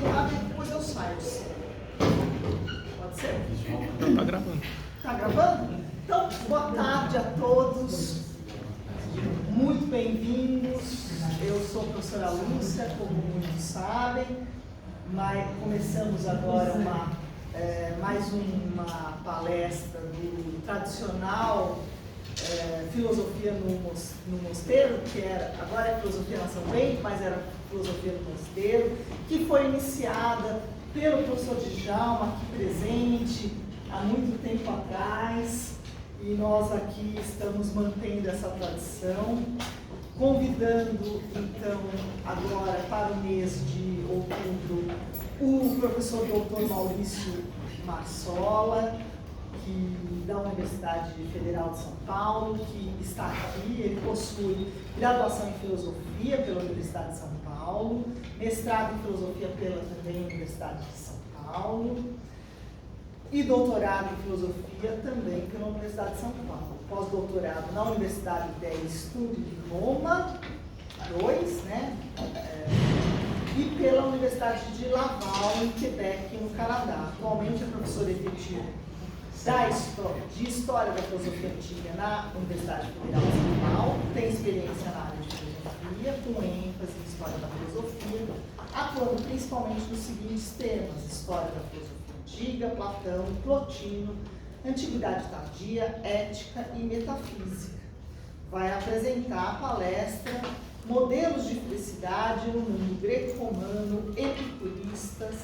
apresentar e depois eu saio. Pode ser? Não, tá gravando. Tá gravando? Então, boa tarde a todos. Muito bem-vindos. Eu sou a professora Lúcia, como muitos sabem, mas começamos agora mais uma palestra do tradicional Filosofia no Mosteiro, que agora é Filosofia na São Bento, mas era Filosofia no Mosteiro, que foi iniciada pelo professor Djalma, aqui presente, há muito tempo atrás, e nós aqui estamos mantendo essa tradição, convidando, então, agora para o mês de outubro, o professor doutor Maurício Marsola, da Universidade Federal de São Paulo, que está aqui. Ele possui graduação em Filosofia pela Universidade de São Paulo, mestrado em Filosofia pela também Universidade de São Paulo e doutorado em Filosofia também pela Universidade de São Paulo. Pós-doutorado na Universidade de Estudo de Roma, 2, né? E pela Universidade de Laval, em Quebec, no Canadá. Atualmente é professor efetivo de História da Filosofia Antiga na Universidade Federal de São Paulo, tem experiência na área de filosofia, com ênfase em História da Filosofia, atuando principalmente nos seguintes temas: História da Filosofia Antiga, Platão, Plotino, Antiguidade Tardia, Ética e Metafísica. Vai apresentar a palestra Modelos de Felicidade no Mundo Greco-Romano, Epicuristas,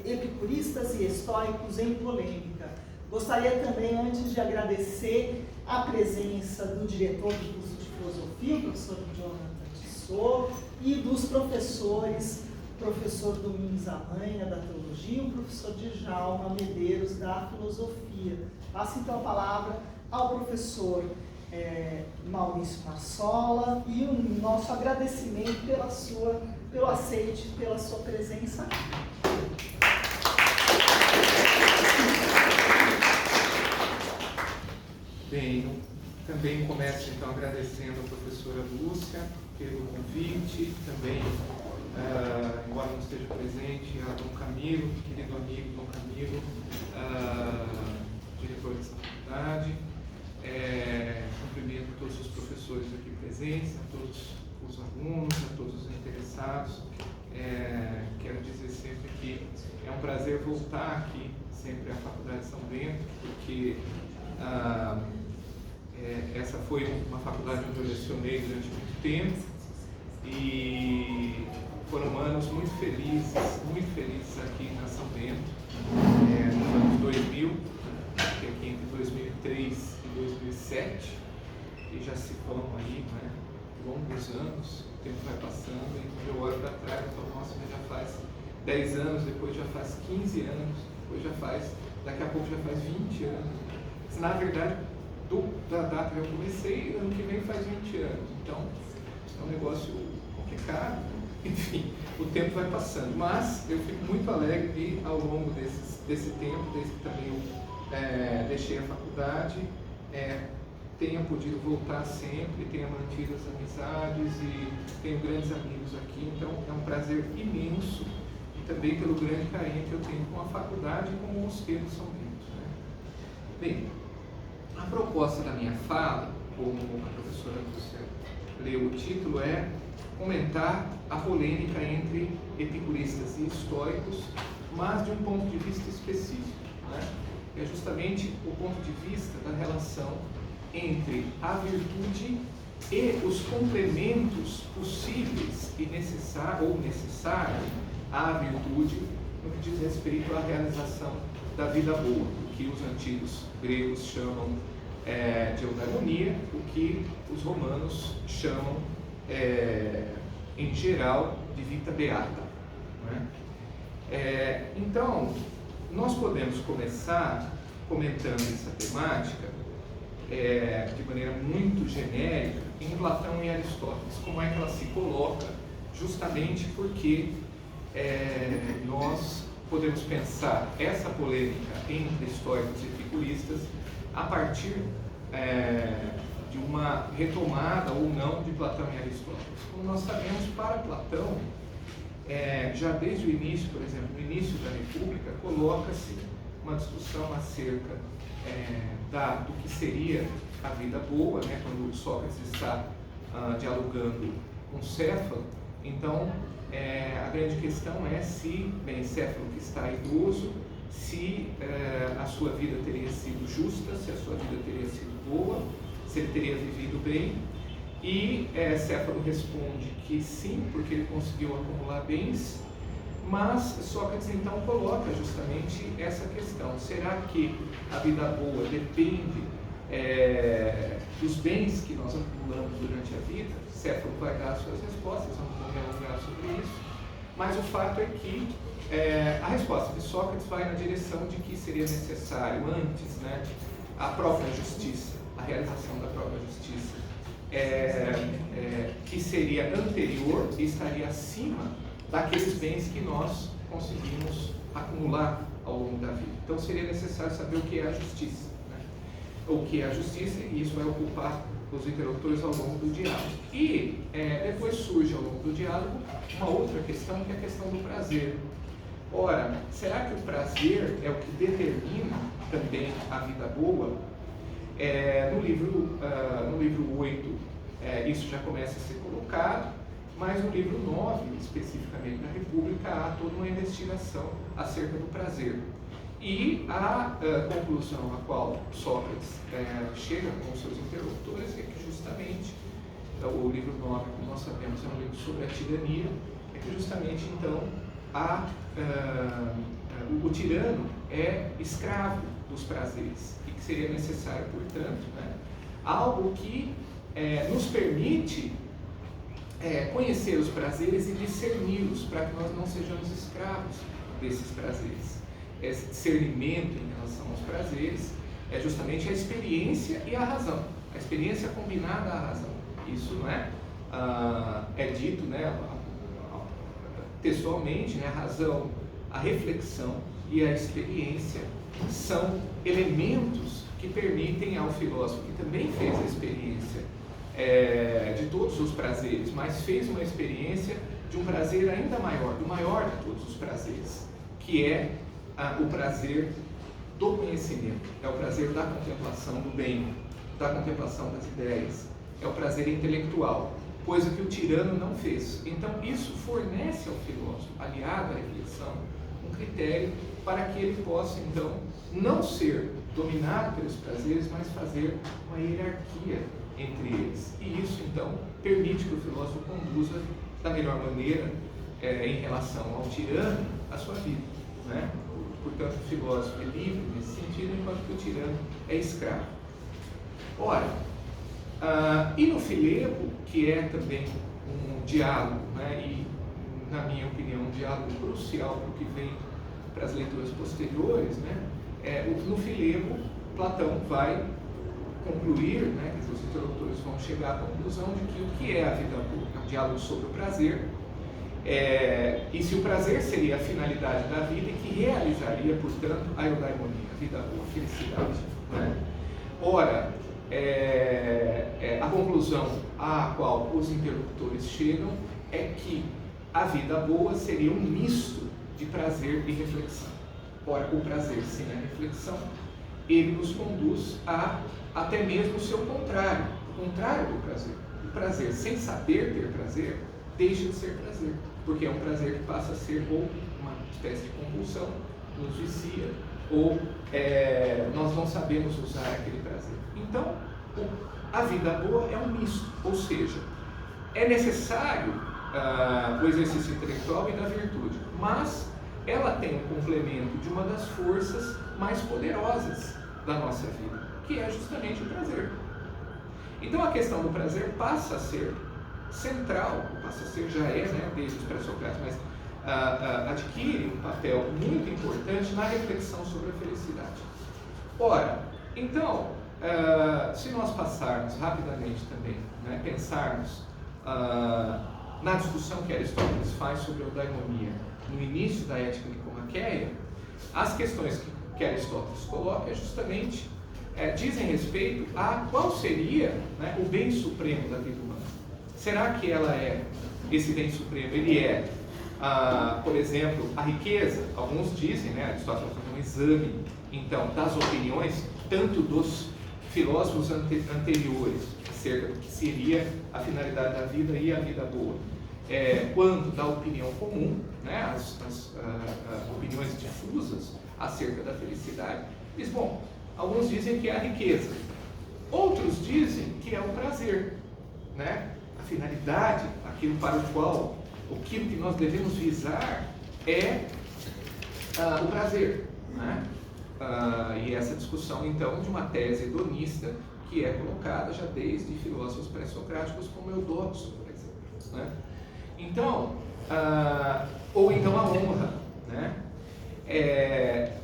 Epicuristas e Estoicos em Polêmica. Gostaria também, antes de agradecer a presença do diretor do curso de Filosofia, o professor Jonathan Tissot, e dos professores, o professor Domingos Amanha, da Teologia, e o professor Djalma Medeiros, da Filosofia. Passo então a palavra ao professor Maurício Marsola e o nosso agradecimento pelo aceite, pela sua presença aqui. Bem, eu também começo então agradecendo a professora Lúcia pelo convite, também, embora não esteja presente, a Dom Camilo, querido amigo Dom Camilo, diretor dessa faculdade. Cumprimento todos os professores aqui presentes, a todos os alunos, a todos os interessados. Quero dizer sempre que é um prazer voltar aqui sempre à Faculdade de São Bento, porque essa foi uma faculdade onde eu lecionei durante muito tempo e foram anos muito felizes aqui na São Bento, nos anos 2000, que aqui entre 2003 e 2007, e já se vão aí, né, longos anos, o tempo vai passando e eu olho para trás e falo, nossa, mas já faz 10 anos, depois já faz 15 anos, depois daqui a pouco já faz 20 anos. Mas, na verdade, da data que eu comecei, ano que vem faz 20 anos, então é um negócio complicado, enfim, o tempo vai passando, mas eu fico muito alegre de, ao longo desse tempo, desde que também eu deixei a faculdade, tenha podido voltar sempre, tenha mantido as amizades e tenho grandes amigos aqui, então é um prazer imenso e também pelo grande carinho que eu tenho com a faculdade e com o Mosteiro de São Bento, né? Bem, a proposta da minha fala, como a professora Lúcia leu o título, é comentar a polêmica entre epicuristas e estoicos, mas de um ponto de vista específico, né? É justamente o ponto de vista da relação entre a virtude e os complementos possíveis e necessários à virtude no que diz respeito à realização da vida boa, o que os antigos gregos chamam de eudaimonia, o que os romanos chamam, em geral, de vita beata, né? Então, nós podemos começar comentando essa temática de maneira muito genérica em Platão e Aristóteles, como é que ela se coloca, justamente porque nós podemos pensar essa polêmica entre estoicos e epicuristas a partir de uma retomada ou não de Platão e Aristóteles. Como nós sabemos, para Platão, já desde o início, por exemplo, no início da República, coloca-se uma discussão acerca do que seria a vida boa, né, quando Sócrates está dialogando com Céfalo. Então, a grande questão é se, Céfalo que está idoso, se a sua vida teria sido justa, se a sua vida teria sido boa, se ele teria vivido bem. E Céfalo responde que sim, porque ele conseguiu acumular bens, mas Sócrates então coloca justamente essa questão: será que a vida boa depende dos bens que nós acumulamos durante a vida? Céfalo vai dar as suas respostas, vamos me alongar sobre isso, mas o fato é que a resposta de Sócrates vai na direção de que seria necessário antes, né, a própria justiça, a realização da própria justiça, que seria anterior e estaria acima daqueles bens que nós conseguimos acumular ao longo da vida. Então seria necessário saber o que é a justiça, né? O que é a justiça, e isso vai ocupar os interlocutores ao longo do diálogo. E depois surge ao longo do diálogo uma outra questão, que é a questão do prazer. Ora, será que o prazer é o que determina também a vida boa? No livro 8, isso já começa a ser colocado, mas no livro 9, especificamente na República, há toda uma investigação acerca do prazer. E a conclusão a qual Sócrates chega com os seus interlocutores é que justamente, o livro 9, como nós sabemos, é um livro sobre a tirania, é que justamente então o tirano é escravo dos prazeres e que seria necessário, portanto, né, algo que nos permite conhecer os prazeres e discerni-los, para que nós não sejamos escravos desses prazeres. Esse discernimento em relação aos prazeres é justamente a experiência e a razão, a experiência combinada à razão. Isso não é dito, né, textualmente, né, a razão, a reflexão e a experiência são elementos que permitem ao filósofo, que também fez a experiência de todos os prazeres, mas fez uma experiência de um prazer ainda maior, do maior de todos os prazeres, que é o prazer do conhecimento, é o prazer da contemplação do bem, da contemplação das ideias, é o prazer intelectual, coisa que o tirano não fez. Então isso fornece ao filósofo, aliado à reflexão, um critério para que ele possa então não ser dominado pelos prazeres, mas fazer uma hierarquia entre eles. E isso então permite que o filósofo conduza da melhor maneira em relação ao tirano a sua vida, né? Portanto, o filósofo é livre nesse sentido, enquanto que o tirano é escravo. Ora, e no Filebo, que é também um diálogo, né, e, na minha opinião, um diálogo crucial para o que vem para as leituras posteriores, né, no Filebo, Platão vai concluir, né, que os interlocutores vão chegar à conclusão de que o que é a vida boa? É um diálogo sobre o prazer, e se o prazer seria a finalidade da vida e que realizaria, portanto, a eudaimonia, a vida boa, a felicidade, né? Ora, a conclusão à qual os interlocutores chegam é que a vida boa seria um misto de prazer e reflexão. Ora, o prazer sem a reflexão, ele nos conduz a até mesmo o seu contrário, o contrário do prazer. O prazer sem saber ter prazer deixa de ser prazer, porque é um prazer que passa a ser ou uma espécie de compulsão, nos vicia, ou nós não sabemos usar aquele prazer. Então, a vida boa é um misto, ou seja, é necessário o exercício intelectual e da virtude, mas ela tem um complemento de uma das forças mais poderosas da nossa vida, que é justamente o prazer. Então a questão do prazer passa a ser central, já é, né, desde os pré-socráticos, mas adquire um papel muito importante na reflexão sobre a felicidade. Ora, então, se nós passarmos rapidamente também, né, pensarmos na discussão que Aristóteles faz sobre a eudaimonia no início da Ética Nicomaqueia, as questões que Aristóteles coloca é justamente dizem respeito a qual seria, né, o bem supremo da vida humana. Será que esse bem supremo, ele é, por exemplo, a riqueza? Alguns dizem, né, Aristóteles faz um exame, então, das opiniões, tanto dos filósofos anteriores, acerca do que seria a finalidade da vida e a vida boa, quanto da opinião comum, né, as opiniões difusas acerca da felicidade. Diz, bom, alguns dizem que é a riqueza, outros dizem que é o prazer, né? A finalidade, aquilo para o qual, aquilo que nós devemos visar é o prazer, né? E essa discussão, então, de uma tese hedonista que é colocada já desde filósofos pré-socráticos como Eudóxo, por exemplo, né? Então, ou então a honra, né?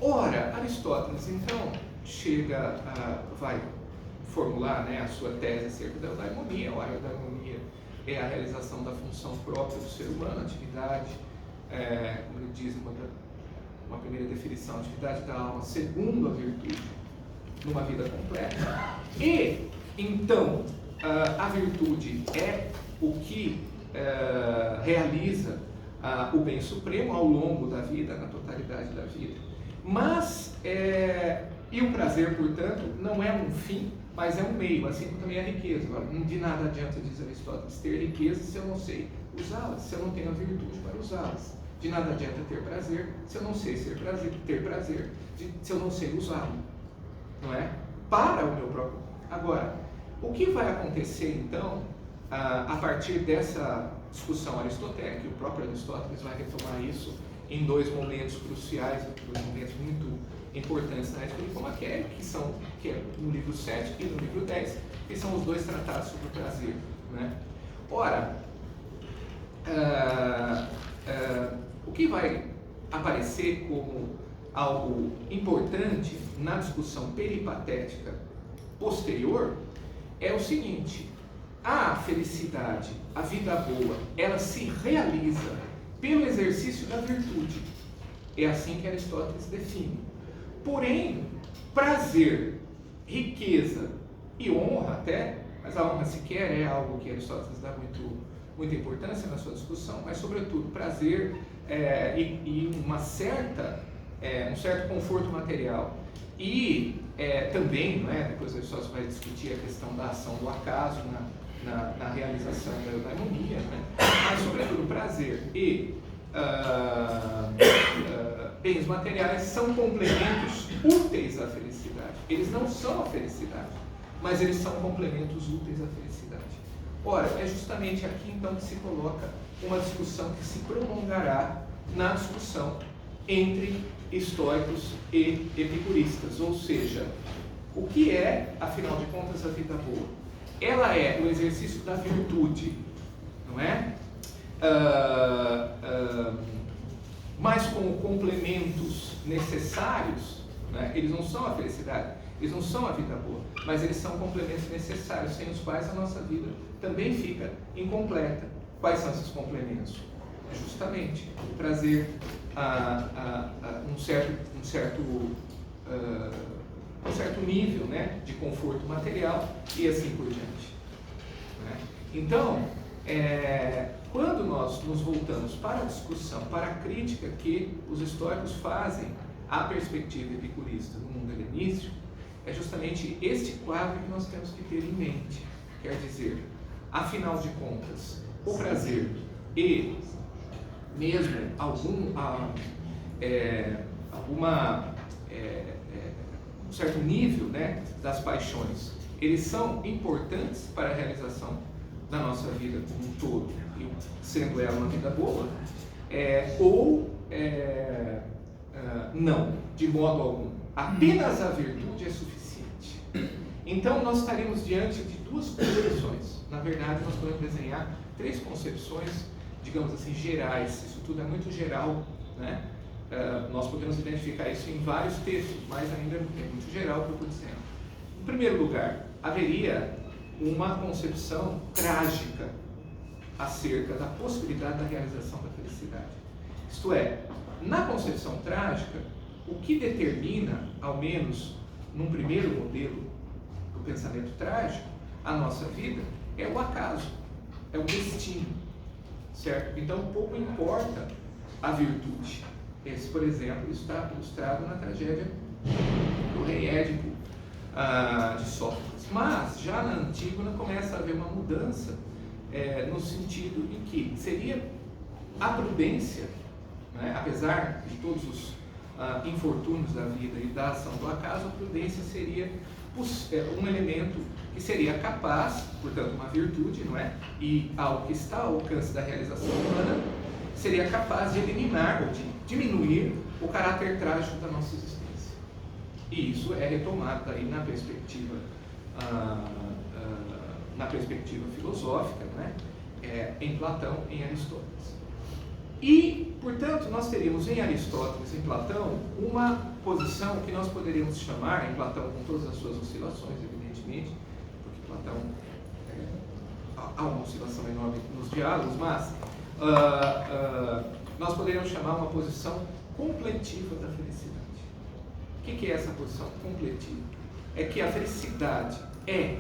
Ora, Aristóteles, então, vai formular, né, a sua tese acerca da eudaimonia. Ora, a eudaimonia é a realização da função própria do ser humano, atividade, como ele diz, uma primeira definição, atividade da alma segundo a virtude, numa vida completa. E, então, a virtude é o que realiza o bem supremo ao longo da vida, na totalidade da vida. Mas, e o prazer, portanto, não é um fim, mas é um meio, assim como também a riqueza. Agora, de nada adianta, diz Aristóteles, ter riqueza se eu não sei usá-las, se eu não tenho a virtude para usá-las. De nada adianta ter prazer se eu não sei ter prazer, se eu não sei usá-lo, não é? Para o meu próprio. Agora, o que vai acontecer então, a partir dessa discussão aristotélica? O próprio Aristóteles vai retomar isso em dois momentos cruciais, dois momentos muito importantes na Ética Nicomaquéia, que é no livro 7 e no livro 10, que são os dois tratados sobre o prazer, né? Ora, o que vai aparecer como algo importante na discussão peripatética posterior é o seguinte: a felicidade, a vida boa, ela se realiza pelo exercício da virtude. É assim que Aristóteles define. Porém, prazer, riqueza e honra até, mas a honra sequer é algo que Aristóteles dá muita importância na sua discussão, mas sobretudo prazer e um certo conforto material. E também, não é, depois Aristóteles vai discutir a questão da ação do acaso na realização da eudaimonia, né? Mas sobretudo prazer e bens materiais são complementos úteis à felicidade. Eles não são a felicidade, mas eles são complementos úteis à felicidade. Ora, é justamente aqui então que se coloca uma discussão que se prolongará na discussão entre estoicos e epicuristas, ou seja, o que é, afinal de contas, a vida boa? Ela é o exercício da virtude, não é? Mas como complementos necessários, né? Eles não são a felicidade, eles não são a vida boa, mas eles são complementos necessários, sem os quais a nossa vida também fica incompleta. Quais são esses complementos? Justamente o prazer, um certo nível, né, de conforto material e assim por diante, né? Então, quando nós nos voltamos para a discussão, para a crítica que os estoicos fazem à perspectiva epicurista no mundo helenístico, é justamente este quadro que nós temos que ter em mente. Quer dizer, afinal de contas, o prazer e mesmo um certo nível, né, das paixões, eles são importantes para a realização da nossa vida como um todo, e sendo ela uma vida boa, não, de modo algum. Apenas a virtude é suficiente. Então nós estaremos diante de duas concepções. Na verdade, nós podemos desenhar três concepções, digamos assim, gerais. Isso tudo é muito geral, né? Nós podemos identificar isso em vários textos, mas ainda é muito geral o que eu estou dizendo. Em primeiro lugar, haveria uma concepção trágica acerca da possibilidade da realização da felicidade. Isto é, na concepção trágica, o que determina, ao menos, num primeiro modelo do pensamento trágico, a nossa vida é o acaso, é o destino, certo? Então pouco importa a virtude. Esse, por exemplo, está ilustrado na tragédia do rei Édipo de Sófocles. Mas já na Antígona começa a haver uma mudança no sentido em que seria a prudência, né, apesar de todos os infortúnios da vida e da ação do acaso, a prudência seria um elemento que seria capaz, portanto uma virtude, não é? E algo que está ao alcance da realização humana, seria capaz de eliminar ou de diminuir o caráter trágico da nossa existência. E isso é retomado aí na perspectiva filosófica, né? Em Platão, em Aristóteles. E, portanto, nós teríamos em Aristóteles, em Platão, uma posição que nós poderíamos chamar, em Platão com todas as suas oscilações, evidentemente, porque Platão há uma oscilação enorme nos diálogos, mas nós poderíamos chamar uma posição completiva da felicidade. O que é essa posição completiva? É que a felicidade é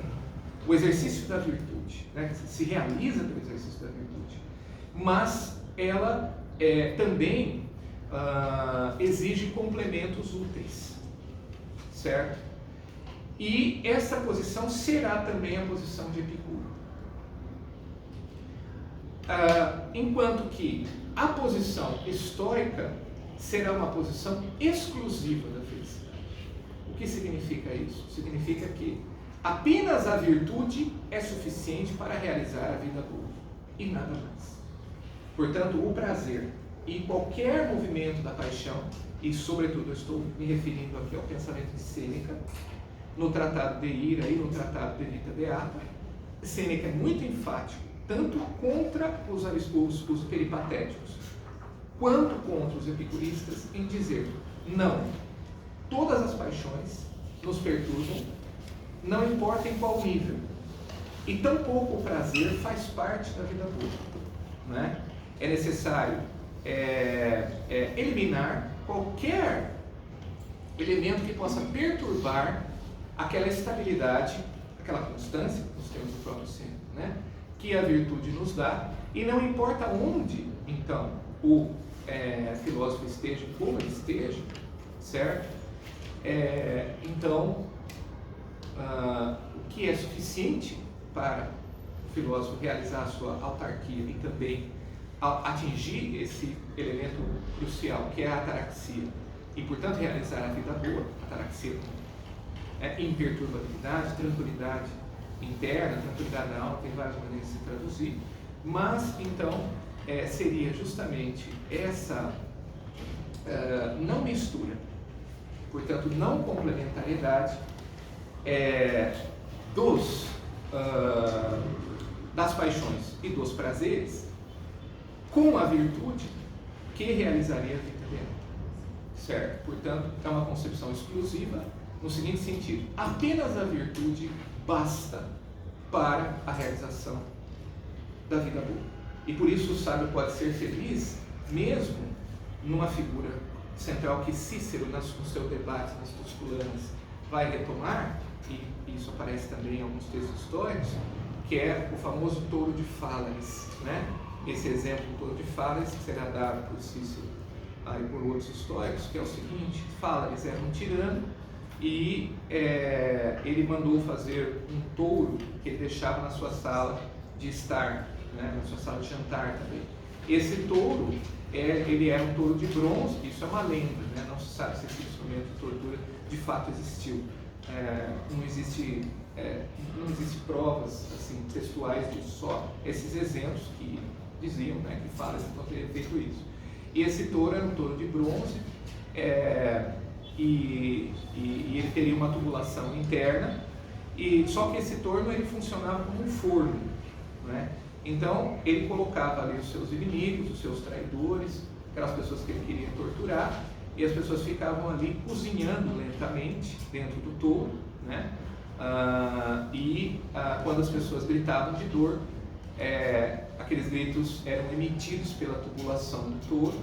o exercício da virtude, né? Se realiza pelo exercício da virtude, mas ela também exige complementos úteis, certo? E essa posição será também a posição de Epicuro. Enquanto que a posição estoica será uma posição exclusiva da felicidade. O que significa isso? Significa que apenas a virtude é suficiente para realizar a vida boa e nada mais. Portanto, o prazer e qualquer movimento da paixão, e sobretudo eu estou me referindo aqui ao pensamento de Sêneca, no Tratado de Ira e no Tratado de Vita Beata, Sêneca é muito enfático, tanto contra os peripatéticos, quanto contra os epicuristas, em dizer, não, todas as paixões nos perturbam, não importa em qual nível, e tampouco o prazer faz parte da vida boa, não é? É necessário eliminar qualquer elemento que possa perturbar aquela estabilidade, aquela constância, nos termos do próprio Sêneca, né, que a virtude nos dá, e não importa onde, então, o filósofo esteja, como ele esteja, certo? Então, o que é suficiente para o filósofo realizar a sua autarquia e também atingir esse elemento crucial, que é a ataraxia, e portanto realizar a vida boa, ataraxia, imperturbabilidade, tranquilidade interna, tranquilidade da alma, tem várias maneiras de se traduzir, mas então seria justamente essa não mistura, portanto não complementariedade das paixões e dos prazeres com a virtude que realizaria a vida dela, certo? Portanto, é uma concepção exclusiva no seguinte sentido: apenas a virtude basta para a realização da vida boa. E por isso o sábio pode ser feliz mesmo numa figura central que Cícero, no seu debate nas Tusculanas, vai retomar, e isso aparece também em alguns textos históricos, que é o famoso touro de Fálaris, né? Esse exemplo do touro de Fálaris, que será dado por Cícero e por outros históricos, que é o seguinte: Fálaris era um tirano e ele mandou fazer um touro que ele deixava na sua sala de estar, né? Na sua sala de jantar também. Esse touro, ele era um touro de bronze, isso é uma lenda, né? Não se sabe se esse instrumento de tortura de fato existiu. Não existe provas assim, textuais disso, só esses exemplos que diziam, né, que Fálaris então teria feito isso. E esse touro era um touro de bronze, e ele teria uma tubulação interna, e só que esse torno ele funcionava como um forno, né? Então ele colocava ali os seus inimigos, os seus traidores, aquelas pessoas que ele queria torturar, e as pessoas ficavam ali cozinhando lentamente dentro do touro, né? Quando as pessoas gritavam de dor, aqueles gritos eram emitidos pela tubulação do touro,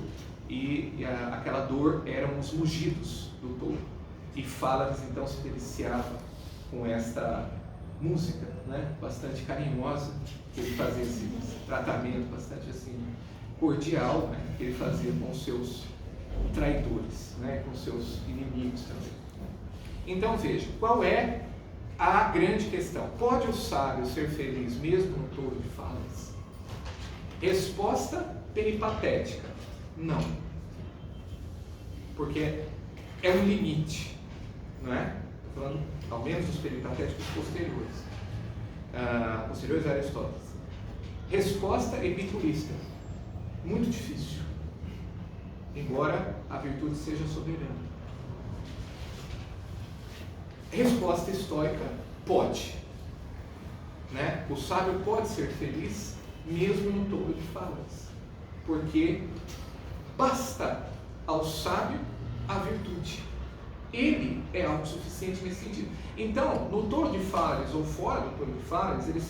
e aquela dor eram os mugidos do touro. E Fálares então se deliciava com esta música, né, bastante carinhosa, que ele fazia esse tratamento bastante assim cordial, né, que ele fazia com os seus traidores, né, com os seus inimigos também. Então veja, qual é a grande questão? Pode o sábio ser feliz mesmo no touro de Fálares? Resposta peripatética: não. Porque é um limite, não é? Estou falando ao menos dos peripatéticos posteriores. Posteriores a Aristóteles. Resposta epicurista: muito difícil, embora a virtude seja soberana. Resposta estoica: pode, né? O sábio pode ser feliz mesmo no touro de Fálares, porque basta ao sábio a virtude. Ele é autossuficiente nesse sentido. Então, no touro de Fálares ou fora do touro de Fálares, ele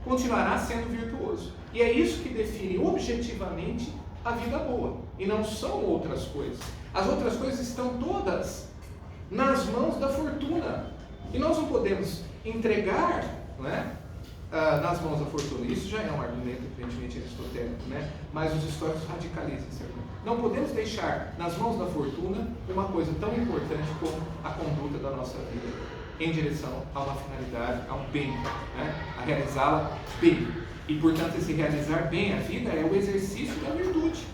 continuará sendo virtuoso. E é isso que define objetivamente a vida boa, e não são outras coisas. As outras coisas estão todas nas mãos da fortuna, e nós não podemos entregar, não é, nas mãos da fortuna. Isso já é um argumento evidentemente aristotélico, né? Mas os históricos radicalizam esse argumento. Não podemos deixar nas mãos da fortuna uma coisa tão importante como a conduta da nossa vida em direção a uma finalidade, a um bem, né? A realizá-la bem. E portanto esse realizar bem a vida é o exercício da virtude.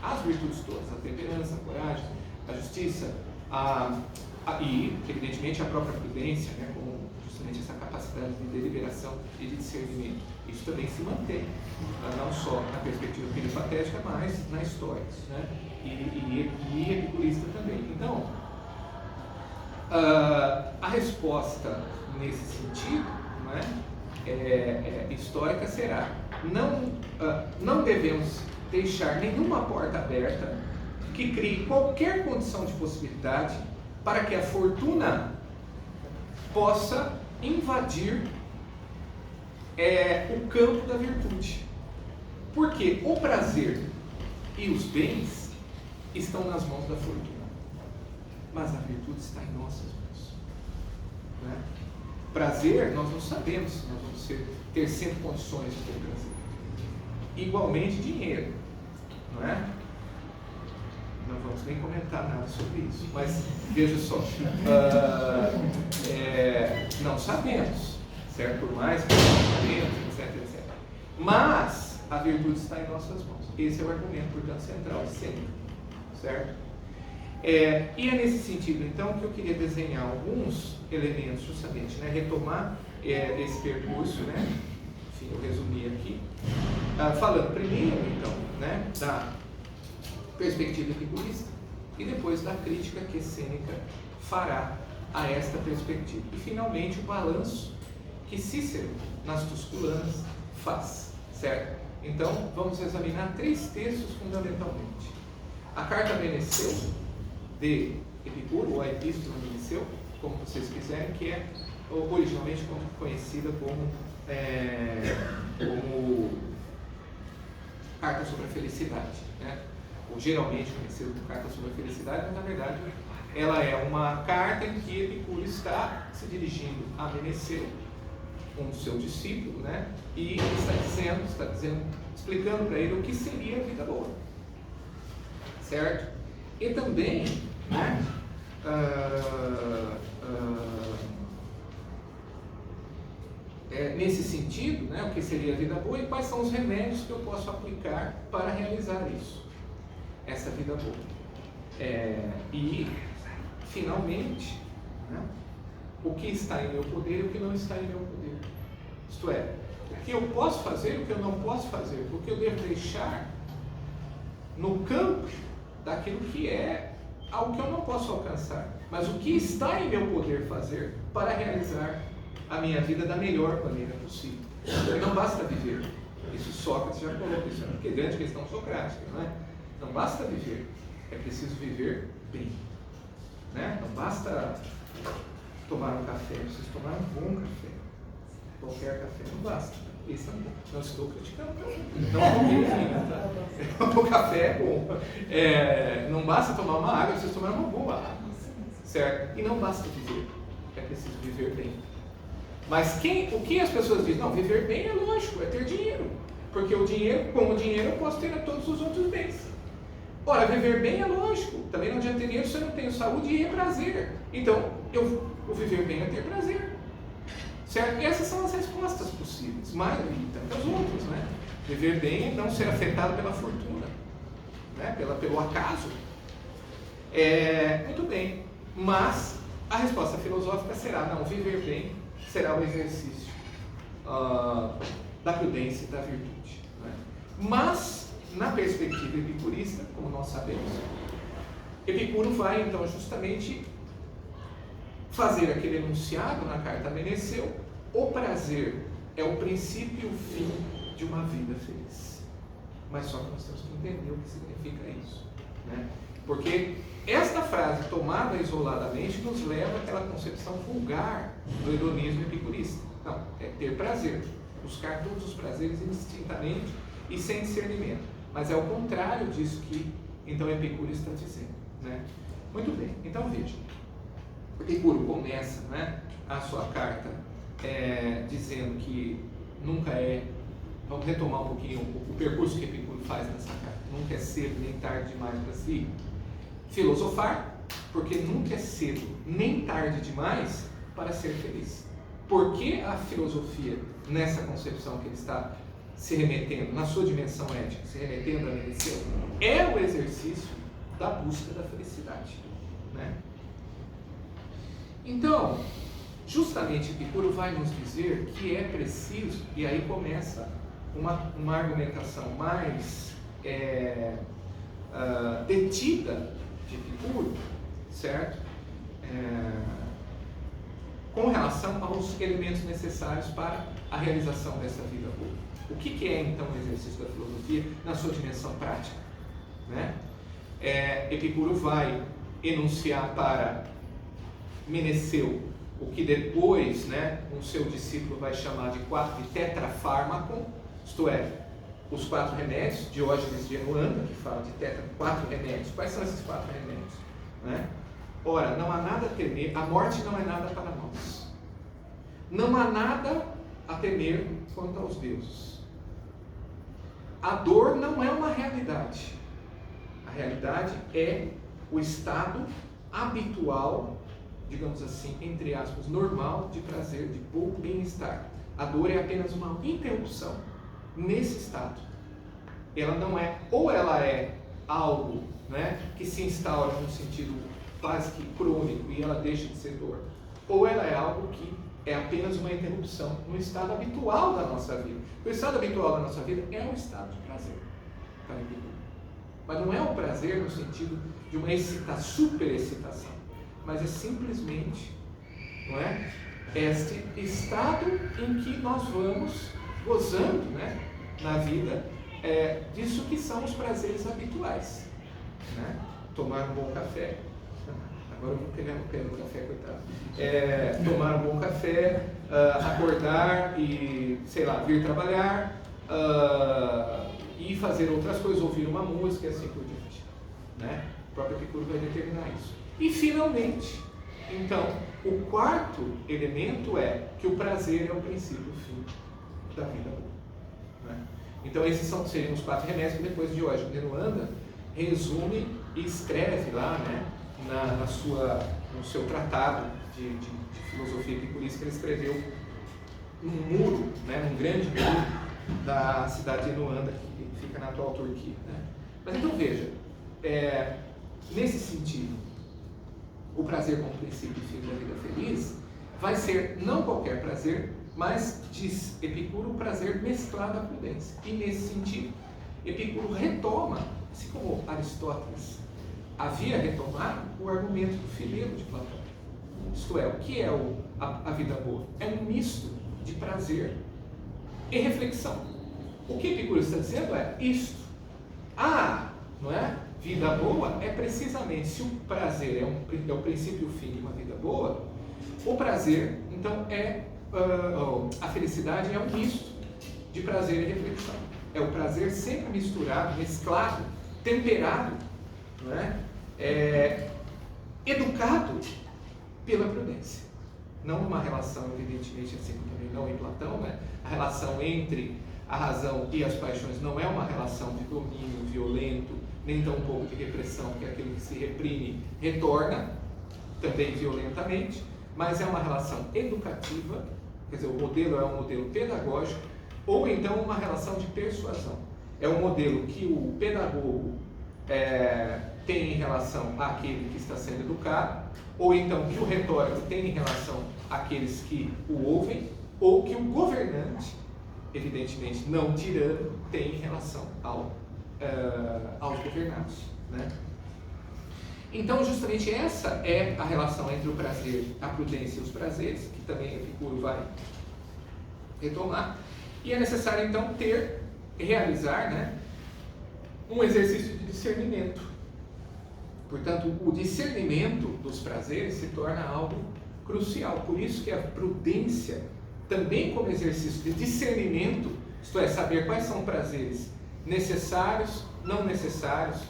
As virtudes todas: a temperança, a coragem, a justiça, e evidentemente a própria prudência, né? Como justamente essa capacidade de deliberação e de discernimento. Isso também se mantém, não só na perspectiva peripatética, mas na história, né? E epicurista também. Então, a resposta nesse sentido, não é? Histórica será: não devemos deixar nenhuma porta aberta que crie qualquer condição de possibilidade para que a fortuna possa invadir o campo da virtude. Porque o prazer e os bens estão nas mãos da fortuna, mas a virtude está em nossas mãos, né? Prazer, nós não sabemos se nós vamos ter sempre condições de ter prazer. Igualmente dinheiro, não é? Não vamos nem comentar nada sobre isso, mas veja só, não sabemos, certo? Por mais que sabemos, etc. Mas a virtude está em nossas mãos. Esse é o argumento, portanto, central de sempre, certo? E é nesse sentido, então, que eu queria desenhar alguns elementos, justamente, né? Retomar esse percurso, né? Enfim, eu resumi aqui, falando primeiro, então, né? Da perspectiva epicurista e depois da crítica que Sêneca fará a esta perspectiva. E finalmente o balanço que Cícero, nas Tusculanas, faz, certo? Então vamos examinar 3 textos fundamentalmente: a Carta a Meneceu de Epicuro, ou a Epístola a Meneceu, como vocês quiserem, que é originalmente conhecida como Carta sobre a Felicidade, né? Ou geralmente conhecida como Carta sobre a Felicidade, mas na verdade ela é uma carta em que Epicuro está se dirigindo a Meneceu, um seu discípulo, né? E está dizendo, explicando para ele o que seria a vida boa, certo? E também, né? Nesse sentido, né? O que seria a vida boa e quais são os remédios que eu posso aplicar para realizar isso, essa vida boa. E, finalmente, né? O que está em meu poder e o que não está em meu poder. Isto é, o que eu posso fazer e o que eu não posso fazer, o que eu devo deixar no campo daquilo que é algo que eu não posso alcançar, mas o que está em meu poder fazer para realizar a minha vida da melhor maneira possível. Porque não basta viver. Isso Sócrates já colocou, isso é uma grande questão socrática, não é? Não basta viver, é preciso viver bem, né? Não basta tomar um café, é preciso tomar um bom café. Qualquer café não basta. Esse é um bom. Não estou criticando, não comi vinho, tá? O café é bom. Não basta tomar uma água, é preciso tomar uma boa água, certo? E não basta viver, é preciso viver bem. Mas o que as pessoas dizem? Não, viver bem é lógico, é ter dinheiro. Porque com o dinheiro eu posso ter todos os outros bens. Ora, viver bem é lógico. Também não adianta ter dinheiro se eu não tenho saúde e prazer. Então, o viver bem é ter prazer. Certo? E essas são as respostas possíveis. Mas e tantas outras, né? Viver bem é não ser afetado pela fortuna, né? Pelo acaso. Muito bem. Mas a resposta filosófica será, não, viver bem será o exercício da prudência e da virtude. Né? Mas, na perspectiva epicurista, como nós sabemos, Epicuro vai, então, justamente fazer aquele enunciado na carta a Meneceu: o prazer é o princípio e o fim de uma vida feliz. Mas só que nós temos que entender o que significa isso. Né? Porque esta frase, tomada isoladamente, nos leva àquela concepção vulgar do hedonismo epicurista. Não, é ter prazer, buscar todos os prazeres indistintamente e sem discernimento. Mas é o contrário disso que, então, Epicuro está dizendo. Né? Muito bem, então veja. Epicuro começa, né, a sua carta dizendo que nunca vamos retomar um pouquinho o percurso que Epicuro faz nessa carta. Nunca é cedo nem tarde demais para se filosofar, porque nunca é cedo nem tarde demais para ser feliz. Porque a filosofia, nessa concepção que ele está se remetendo, na sua dimensão ética, se remetendo a Meneceu, é o exercício da busca da felicidade. Né? Então, justamente Epicuro vai nos dizer que é preciso, e aí começa uma argumentação mais detida de Epicuro, certo? Com relação aos elementos necessários para a realização dessa vida boa. O que é então o exercício da filosofia na sua dimensão prática? Né? Epicuro vai enunciar para Meneceu o que depois, né, o seu discípulo vai chamar de tetrafármacon, isto é, os 4 remédios, Diógenes de Enuanda, que fala de 4 remédios. Quais são esses 4 remédios? Né? Ora, não há nada a temer, a morte não é nada para nós. Não há nada a temer quanto aos deuses. A dor não é uma realidade. A realidade é o estado habitual, digamos assim, entre aspas, normal de prazer, de pouco bem-estar. A dor é apenas uma interrupção nesse estado. Ela não é, ou ela é algo, né, que se instaura num sentido quase que crônico e ela deixa de ser dor, ou ela é algo que é apenas uma interrupção no estado habitual da nossa vida. O estado habitual da nossa vida é um estado de prazer, mas não é um prazer no sentido de uma superexcitação, mas é simplesmente, não é, este estado em que nós vamos gozando, né, na vida, disso que são os prazeres habituais, né? Tomar um bom café. Agora eu vou pegar no pé do café, coitado. Tomar um bom café, acordar e, sei lá, vir trabalhar, e fazer outras coisas, ouvir uma música e assim por diante. Né? O próprio Epicuro vai determinar isso. E finalmente, então, o quarto elemento é que o prazer é o princípio e o fim da vida boa. Né? Então esses seriam os 4 remédios que depois Diógenes de Enuanda resume e escreve lá, né, no seu tratado de filosofia epicurista, que ele escreveu num muro, né, num grande muro da cidade de Enuanda, que fica na atual Turquia. Né? Mas então veja, nesse sentido, o prazer como princípio e fim da vida feliz vai ser não qualquer prazer, mas, diz Epicuro, o prazer mesclado à prudência. E nesse sentido, Epicuro retoma, assim como Aristóteles havia retomado, o argumento do Filebo de Platão. Isto é, o que é a vida boa? É um misto de prazer e reflexão. O que Epicuro está dizendo é isto. Não é? Vida boa é precisamente, se o prazer é o princípio e o fim de uma vida boa, o prazer, então, a felicidade é um misto de prazer e reflexão. É o prazer sempre misturado, mesclado, temperado, não é? educado pela prudência. Não uma relação, evidentemente, assim como também não em Platão, né? A relação entre a razão e as paixões não é uma relação de domínio violento, nem tão pouco de repressão, que aquele que se reprime retorna, também violentamente, mas é uma relação educativa, quer dizer, o modelo é um modelo pedagógico, ou então uma relação de persuasão. É um modelo que o pedagogo tem em relação àquele que está sendo educado, ou então que o retórico tem em relação àqueles que o ouvem, ou que o governante, evidentemente não tirano, tem em relação aos governados, né? Então, justamente essa é a relação entre o prazer, a prudência e os prazeres, que também Epicuro vai retomar. E é necessário, então, realizar, né, um exercício de discernimento. Portanto, o discernimento dos prazeres se torna algo crucial. Por isso que a prudência, também como exercício de discernimento, isto é, saber quais são prazeres necessários, não necessários,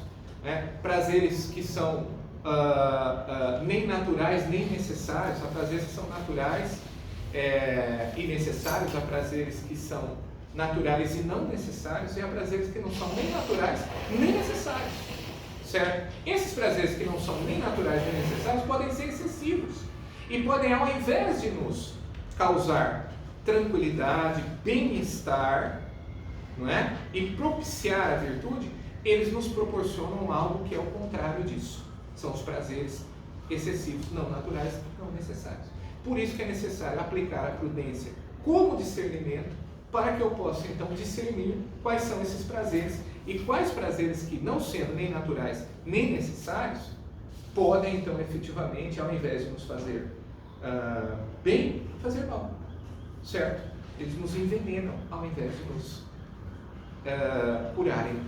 né? Prazeres que são nem naturais nem necessários, há prazeres que são naturais e necessários, há prazeres que são naturais e não necessários, e há prazeres que não são nem naturais nem necessários, certo? Esses prazeres que não são nem naturais nem necessários podem ser excessivos e podem, ao invés de nos causar tranquilidade, bem-estar, não é? E propiciar a virtude, eles nos proporcionam algo que é o contrário disso. São os prazeres excessivos, não naturais, não necessários. Por isso que é necessário aplicar a prudência como discernimento, para que eu possa então discernir quais são esses prazeres e quais prazeres que, não sendo nem naturais nem necessários, podem então efetivamente, ao invés de nos fazer bem, fazer mal, certo? Eles nos envenenam ao invés de nos curarem,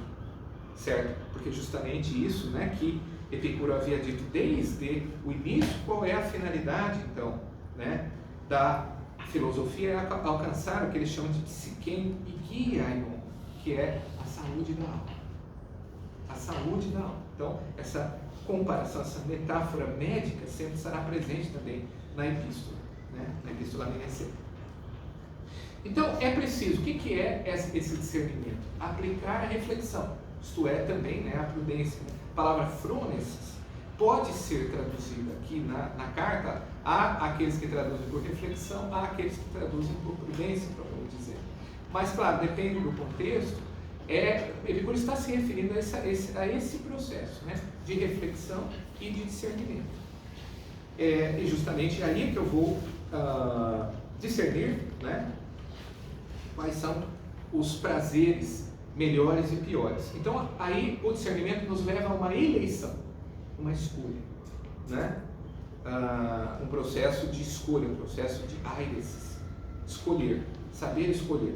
certo? Porque justamente isso, né, que Epicuro havia dito desde o início. Qual é a finalidade, então, né, da filosofia? É alcançar o que eles chamam de psiquem igiaion, que é a saúde da alma. A saúde da alma. Então, essa comparação, essa metáfora médica sempre estará presente também na epístola, né, na epístola Menecê. Então, é preciso, o que é esse discernimento? Aplicar a reflexão, isto é, também, né, a prudência. A palavra phronesis pode ser traduzida aqui na carta, há aqueles que traduzem por reflexão, há aqueles que traduzem por prudência, para dizer. Mas, claro, depende do contexto, Epicuro está se referindo a esse processo, né, de reflexão e de discernimento. E justamente é aí que eu vou discernir, né, quais são os prazeres melhores e piores. Então, aí o discernimento nos leva a uma eleição, uma escolha, né? Um processo de escolha, um processo de airesis, escolher, saber escolher.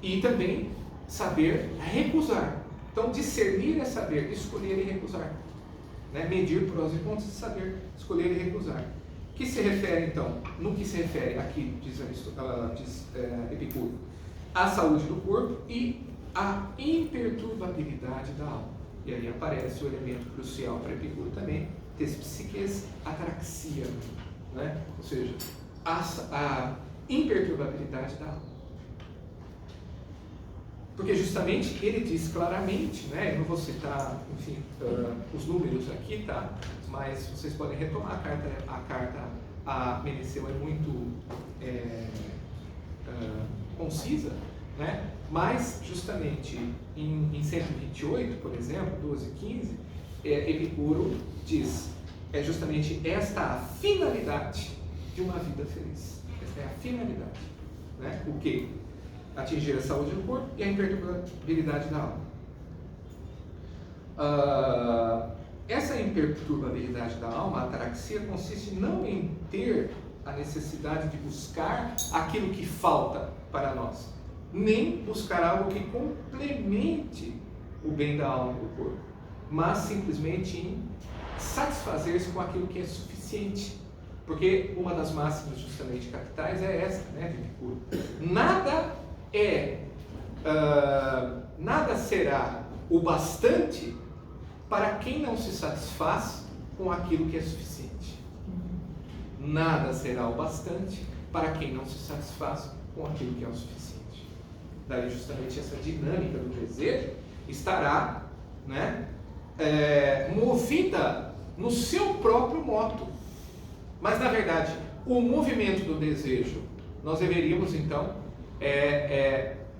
E também saber recusar. Então, discernir é saber escolher e recusar, né? Medir prós e contras, saber escolher e recusar. Que se refere, então, no que se refere aqui, diz Epicuro, à saúde do corpo e à imperturbabilidade da alma. E aí aparece o elemento crucial para Epicuro também, tes psiques atraxia, né? Ou seja, a imperturbabilidade da alma. Porque justamente ele diz claramente, né? Eu não vou citar, enfim, os números aqui, tá? Mas vocês podem retomar a carta a Meneceu é muito concisa, né? Mas justamente em 128, por exemplo, 12 e 15, Epicuro diz, é justamente esta a finalidade de uma vida feliz. Esta é a finalidade, né? O quê? Atingir a saúde do corpo e a imperturbabilidade da alma. Essa imperturbabilidade da alma, a ataraxia, consiste não em ter a necessidade de buscar aquilo que falta para nós, nem buscar algo que complemente o bem da alma e do corpo, mas simplesmente em satisfazer-se com aquilo que é suficiente. Porque uma das máximas justamente capitais é essa, né, de Epicuro. Nada será o bastante para quem não se satisfaz com aquilo que é suficiente. Nada será o bastante para quem não se satisfaz com aquilo que é o suficiente. Daí justamente essa dinâmica do desejo estará, né, movida no seu próprio modo. Mas na verdade, o movimento do desejo, nós deveríamos então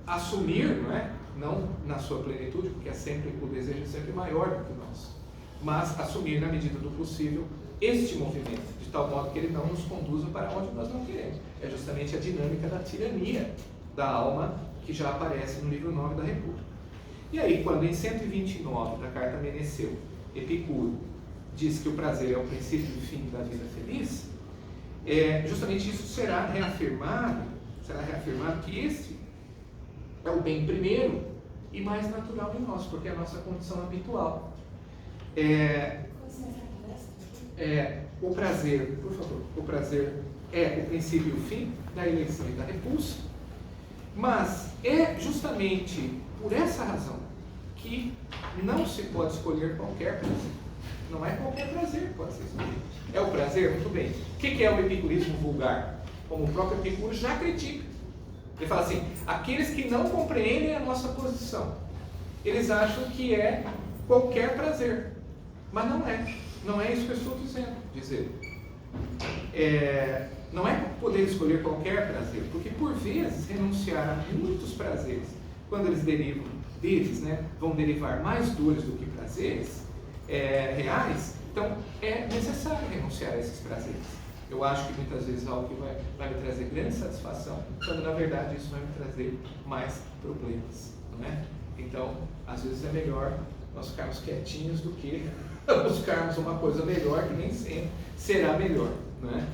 assumir, não é? Não na sua plenitude, porque o desejo é sempre maior do que nós, mas assumir na medida do possível este movimento, de tal modo que ele não nos conduza para onde nós não queremos. É justamente a dinâmica da tirania da alma que já aparece no livro 9 da República. E aí, quando em 129 da carta Meneceu, Epicuro diz que o prazer é o princípio e fim da vida feliz, justamente isso será reafirmado que esse é o bem primeiro e mais natural em nós, porque é a nossa condição habitual. O prazer, por favor, o prazer é o princípio e o fim da eleição e da repulsa, mas é justamente por essa razão que não se pode escolher qualquer prazer. Não é qualquer prazer que pode ser escolhido. É o prazer? Muito bem. O que é o epicurismo vulgar? Como o próprio Epicuro já critica. Ele fala assim, aqueles que não compreendem a nossa posição, eles acham que é qualquer prazer. Mas não é. Não é isso que eu estou dizendo. Não é poder escolher qualquer prazer, porque por vezes renunciar a muitos prazeres, quando eles derivam deles, né, vão derivar mais dores do que prazeres reais, então é necessário renunciar a esses prazeres. Eu acho que muitas vezes algo que vai me trazer grande satisfação, quando na verdade isso vai me trazer mais problemas, não é? Então, às vezes é melhor nós ficarmos quietinhos do que buscarmos uma coisa melhor que nem sempre será melhor, não é?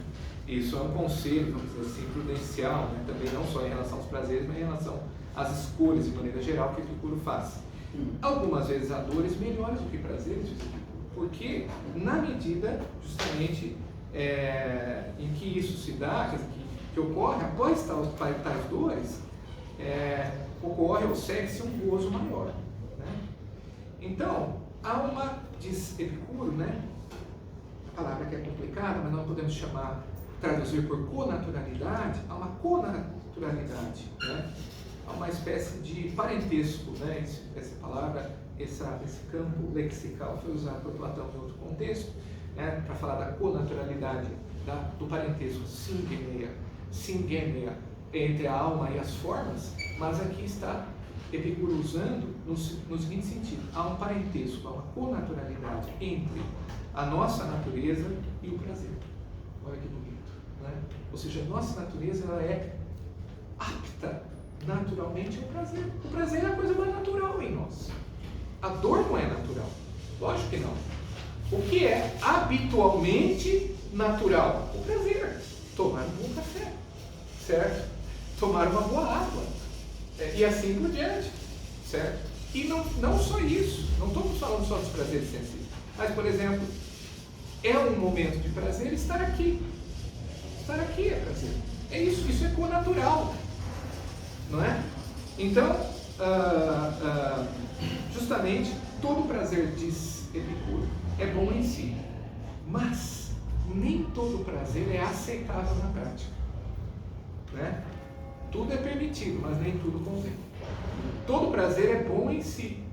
Isso é um conselho, vamos dizer assim, prudencial, né? Também não só em relação aos prazeres, mas em relação às escolhas de maneira geral que o Epicuro faz. Algumas vezes há dores melhores do que prazeres, diz Epicuro, porque na medida justamente em que isso se dá, que ocorre após tais dores, ocorre ou segue-se um gozo maior, né? Então, há uma, diz Epicuro, né? A palavra que é complicada, mas não podemos traduzir por connaturalidade, há uma connaturalidade, né? Há uma espécie de parentesco, né? Essa palavra, esse campo lexical foi usado por Platão em outro contexto, né? Para falar da connaturalidade, do parentesco singênea entre a alma e as formas, mas aqui está Epicuro usando no seguinte sentido: há um parentesco, há uma connaturalidade entre a nossa natureza e o prazer. Olha que bonito, né? Ou seja, a nossa natureza ela é apta naturalmente ao prazer. O prazer é a coisa mais natural em nós. A dor não é natural, lógico que não. O que é habitualmente natural? O prazer. Tomar um bom café, certo? Tomar uma boa água, e assim por diante, certo? E não só isso, não estamos falando só dos prazeres sensíveis, mas, por exemplo, é um momento de prazer estar aqui. Estar aqui é prazer. Isso é connatural, não é? Então, justamente, todo prazer, diz Epicuro, é bom em si, mas nem todo prazer é aceitável na prática, né? Tudo é permitido, mas nem tudo convém. Todo prazer é bom em si.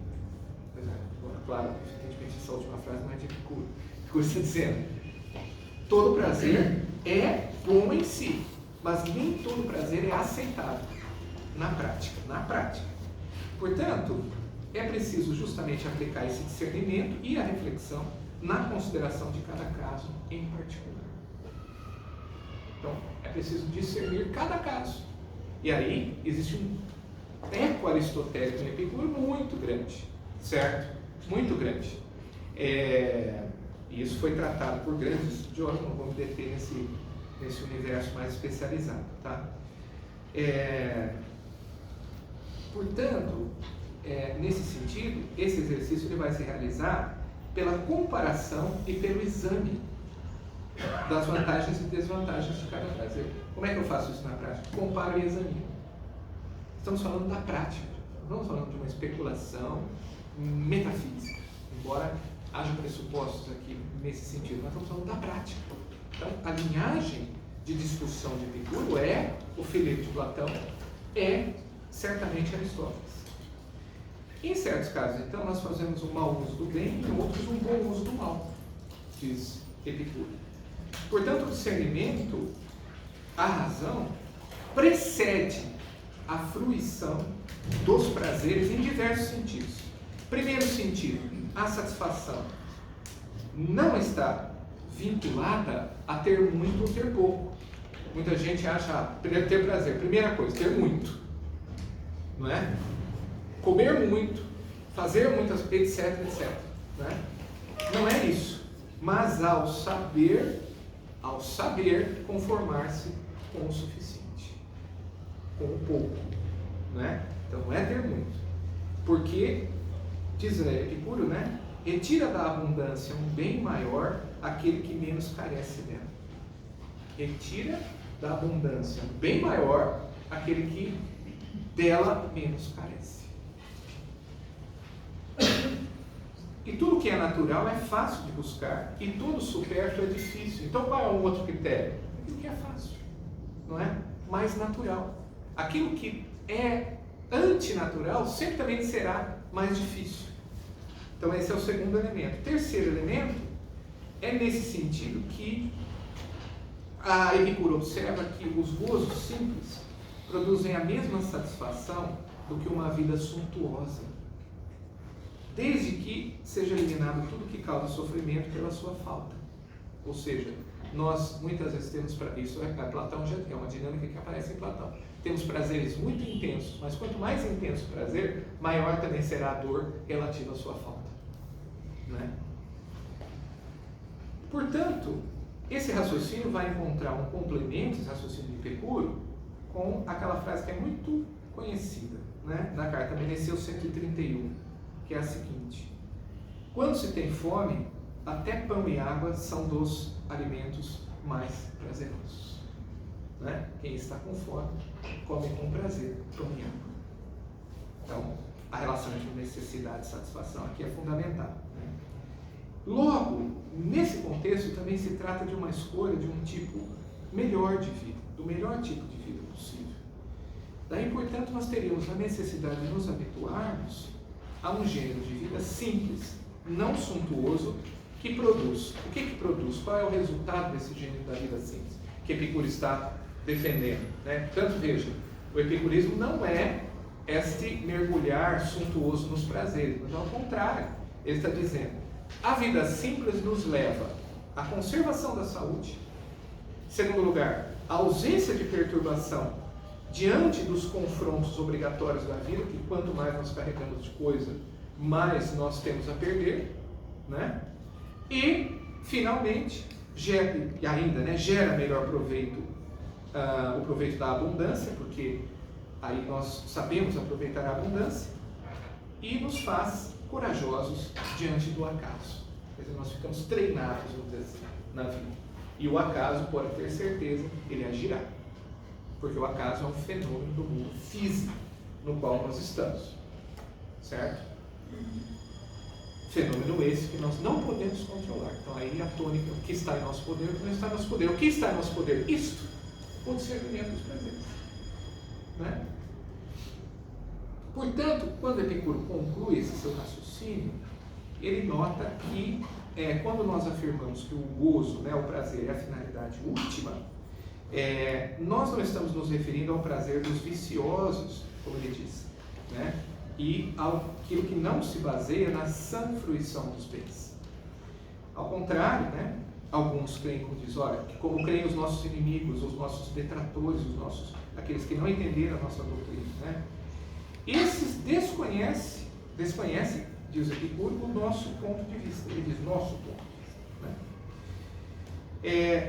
Claro, evidentemente essa última frase não é de Epicuro. Epicuro está dizendo, todo prazer é bom em si, mas nem todo prazer é aceitável na prática. Portanto, é preciso justamente aplicar esse discernimento e a reflexão na consideração de cada caso em particular. Então, é preciso discernir cada caso. E aí, existe um eco aristotélico em Epicuro muito grande, certo? Muito grande. E isso foi tratado por grandes estudiosos, não vamos deter nesse universo mais especializado, tá? Portanto, nesse sentido, esse exercício ele vai se realizar pela comparação e pelo exame das vantagens e desvantagens de cada prazer. Como é que eu faço isso na prática? Comparo e examino. Estamos falando da prática, não estamos falando de uma especulação metafísica, embora haja pressupostos aqui nesse sentido, nós estamos falando da prática. Então, a linhagem de discussão de Epicuro é o Filete de Platão, é certamente Aristóteles. Em certos casos, então, nós fazemos um mau uso do bem e em outros um bom uso do mal, diz Epicuro. Portanto, o discernimento, a razão, precede a fruição dos prazeres em diversos sentidos. Primeiro sentido, a satisfação não está vinculada a ter muito ou ter pouco. Muita gente acha, ter prazer, primeira coisa, ter muito, não é? Comer muito, fazer muitas, etc, etc. Né? Não é isso, mas ao saber conformar-se com o suficiente, com o pouco. Né? Então não é ter muito, porque, diz Epicuro, né? Retira da abundância um bem maior aquele que menos carece dela. Retira da abundância um bem maior aquele que dela menos carece. E tudo que é natural é fácil de buscar, e tudo supérfluo é difícil. Então qual é um outro critério? Aquilo que é fácil, não é? Mais natural. Aquilo que é antinatural sempre também será mais difícil. Então esse é o segundo elemento. O terceiro elemento é nesse sentido que a Epicuro observa que os gozos simples produzem a mesma satisfação do que uma vida suntuosa, desde que seja eliminado tudo que causa sofrimento pela sua falta. Ou seja, nós muitas vezes temos, isso Platão já é uma dinâmica que aparece em Platão, temos prazeres muito intensos, mas quanto mais intenso o prazer, maior também será a dor relativa à sua falta. Né? Portanto, esse raciocínio vai encontrar um complemento, esse raciocínio de Epicuro, com aquela frase que é muito conhecida, né, da carta Meneceu 131, que é a seguinte: quando se tem fome, até pão e água são dos alimentos mais prazerosos. Né? Quem está com fome, come com prazer pão e água. Então, a relação entre necessidade e satisfação aqui é fundamental. Né? Logo, nesse contexto, também se trata de uma escolha de um tipo melhor de vida, do melhor tipo de vida possível. Daí, portanto, nós teríamos a necessidade de nos habituarmos a um gênero de vida simples, não suntuoso, que produz. O que produz? Qual é o resultado desse gênero da vida simples que Epicuro está defendendo? Né? Portanto, veja, o epicurismo não é este mergulhar suntuoso nos prazeres, mas ao contrário, ele está dizendo: a vida simples nos leva à conservação da saúde. Segundo lugar, a ausência de perturbação diante dos confrontos obrigatórios da vida, que quanto mais nós carregamos de coisa, mais nós temos a perder, né? E, finalmente, gera melhor proveito, o proveito da abundância, porque aí nós sabemos aproveitar a abundância, e nos faz corajosos diante do acaso. Quer dizer, nós ficamos treinados, vamos dizer assim, na vida. E o acaso, pode ter certeza, ele agirá. Porque o acaso é um fenômeno do mundo físico no qual nós estamos. Certo? Fenômeno esse que nós não podemos controlar. Então aí a tônica, o que está em nosso poder, o que não está em nosso poder. O que está em nosso poder? Isto, o discernimento dos prazeres. Né? Portanto, quando Epicuro conclui esse seu raciocínio, ele nota que quando nós afirmamos que o gozo, né, o prazer é a finalidade última, nós não estamos nos referindo ao prazer dos viciosos, como ele diz, né? E aquilo que não se baseia na sã fruição dos bens. Ao contrário, né? Alguns creem, como diz, olha, que como creem os nossos inimigos, os nossos detratores, aqueles que não entenderam a nossa doutrina, né? Esses desconhecem, diz Epicuro, o nosso ponto de vista. Ele diz nosso ponto de vista, né?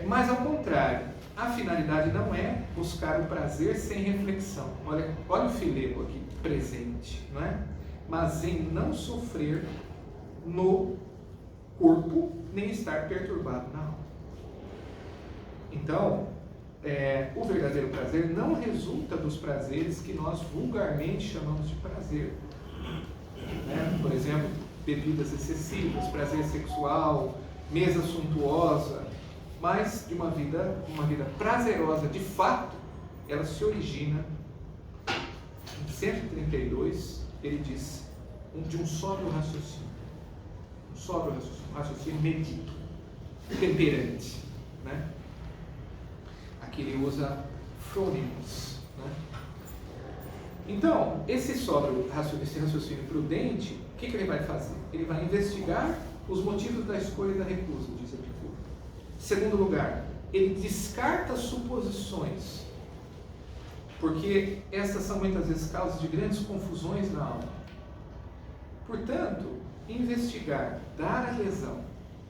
Mas ao contrário, a finalidade não é buscar o prazer sem reflexão. Olha o Filebo aqui presente, não é? Mas em não sofrer no corpo, nem estar perturbado na alma. Então, o verdadeiro prazer não resulta dos prazeres que nós vulgarmente chamamos de prazer. Né? Por exemplo, bebidas excessivas, prazer sexual, mesa suntuosa, mas de uma vida prazerosa. De fato, ela se origina, em 132, ele diz, de um sóbrio raciocínio. Um sóbrio raciocínio, um raciocínio medido, temperante. Né? Aqui ele usa frônimos. Né? Então, esse raciocínio prudente, o que ele vai fazer? Ele vai investigar os motivos da escolha e da recusa, diz Epicuro. Segundo lugar, ele descarta suposições, porque essas são muitas vezes causas de grandes confusões na alma. Portanto, investigar, dar adesão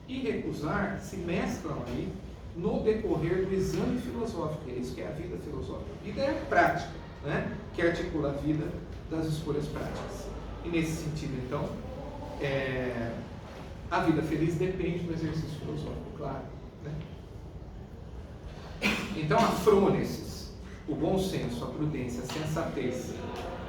e recusar se mesclam aí no decorrer do exame filosófico. É isso que é a vida filosófica. A vida é prática, né? Que articula a vida das escolhas práticas. E nesse sentido, então, a vida feliz depende do exercício filosófico, claro. Né? Então, a frônesis, o bom senso, a prudência, a sensatez,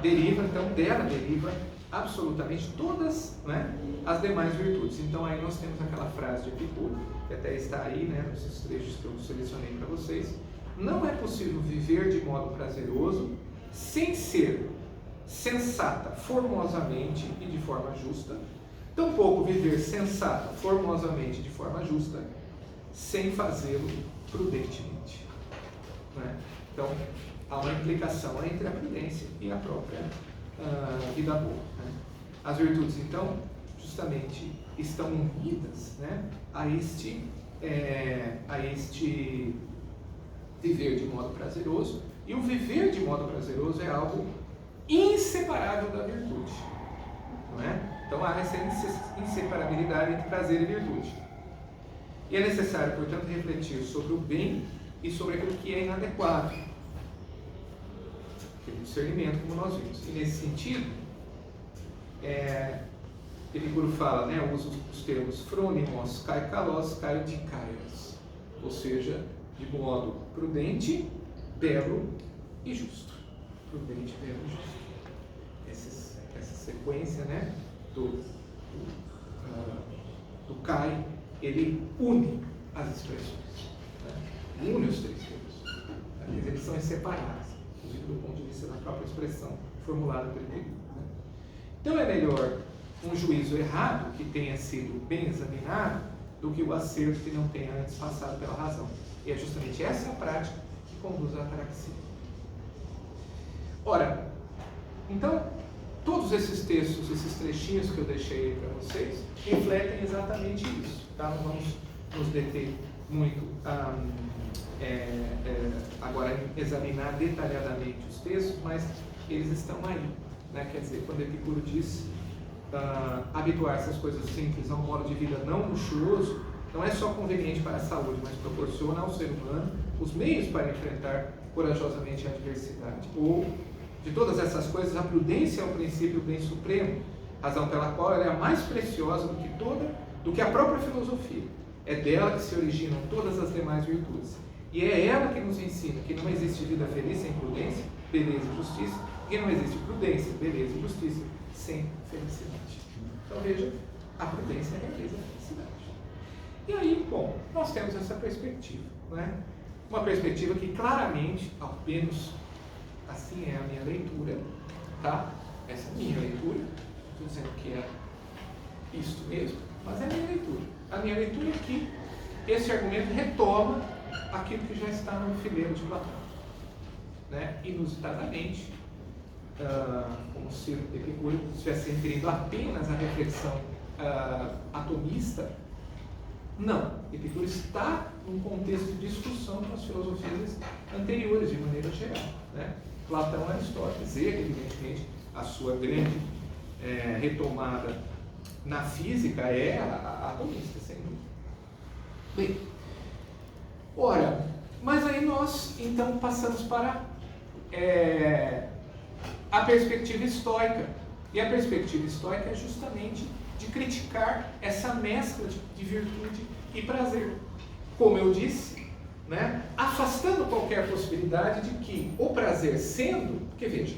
dela deriva absolutamente todas, né, as demais virtudes. Então, aí nós temos aquela frase de Epicuro, que até está aí, né, nesses trechos que eu selecionei para vocês. Não é possível viver de modo prazeroso sem ser sensata formosamente e de forma justa, tampouco viver sensata formosamente e de forma justa sem fazê-lo prudentemente. Né? Então, há uma implicação entre a prudência e a própria vida boa. Né? As virtudes, então, justamente estão unidas, né, a este viver de modo prazeroso, e o viver de modo prazeroso é algo inseparável da virtude. Não é? Então há essa inseparabilidade entre prazer e virtude. E é necessário, portanto, refletir sobre o bem e sobre aquilo que é inadequado. O discernimento, como nós vimos. E nesse sentido, Epicuro fala, né, usa os termos frônimos, kaikalos, kaidikaios, ou seja, de modo prudente, belo e justo. Prudente, belo e justo. Essa sequência, né, do Kai, ele une as expressões, né? Une os três termos. Eles são inseparáveis, inclusive do ponto de vista da própria expressão formulada pelo Epicuro. Né? Então é melhor um juízo errado que tenha sido bem examinado do que o acerto que não tenha antes passado pela razão. E é justamente essa a prática que conduz à ataraxia. Ora, então, todos esses textos, esses trechinhos que eu deixei aí para vocês, refletem exatamente isso. Tá? Não vamos nos deter muito agora em examinar detalhadamente os textos, mas eles estão aí. Né? Quer dizer, quando Epicuro diz habituar-se às coisas simples a um modo de vida não luxuoso, não é só conveniente para a saúde, mas proporciona ao ser humano os meios para enfrentar corajosamente a adversidade. Ou, de todas essas coisas, a prudência é o princípio, o bem supremo, razão pela qual ela é a mais preciosa do que a própria filosofia. É dela que se originam todas as demais virtudes. E é ela que nos ensina que não existe vida feliz sem prudência, beleza e justiça, e que não existe prudência, beleza e justiça sem felicidade. Então veja, a prudência realiza a felicidade. E aí, bom, nós temos essa perspectiva, né? Uma perspectiva que claramente, ao menos assim é a minha leitura, tá? Essa é a minha leitura, estou dizendo que é isto mesmo, mas é a minha leitura. A minha leitura é que esse argumento retoma aquilo que já está no fileiro de Platão, né? Inusitadamente, como se Epicuro estivesse referindo apenas à reflexão atomista. Não, Epicuro está num contexto de discussão com as filosofias anteriores, de maneira geral. Né? Platão e Aristóteles, evidentemente, a sua grande retomada na física é a atomista, sem dúvida. Bem, ora, mas aí nós então passamos para a perspectiva estoica. E a perspectiva estoica é justamente de criticar essa mescla de virtude e prazer. Como eu disse, né, afastando qualquer possibilidade de que o prazer sendo... Porque veja,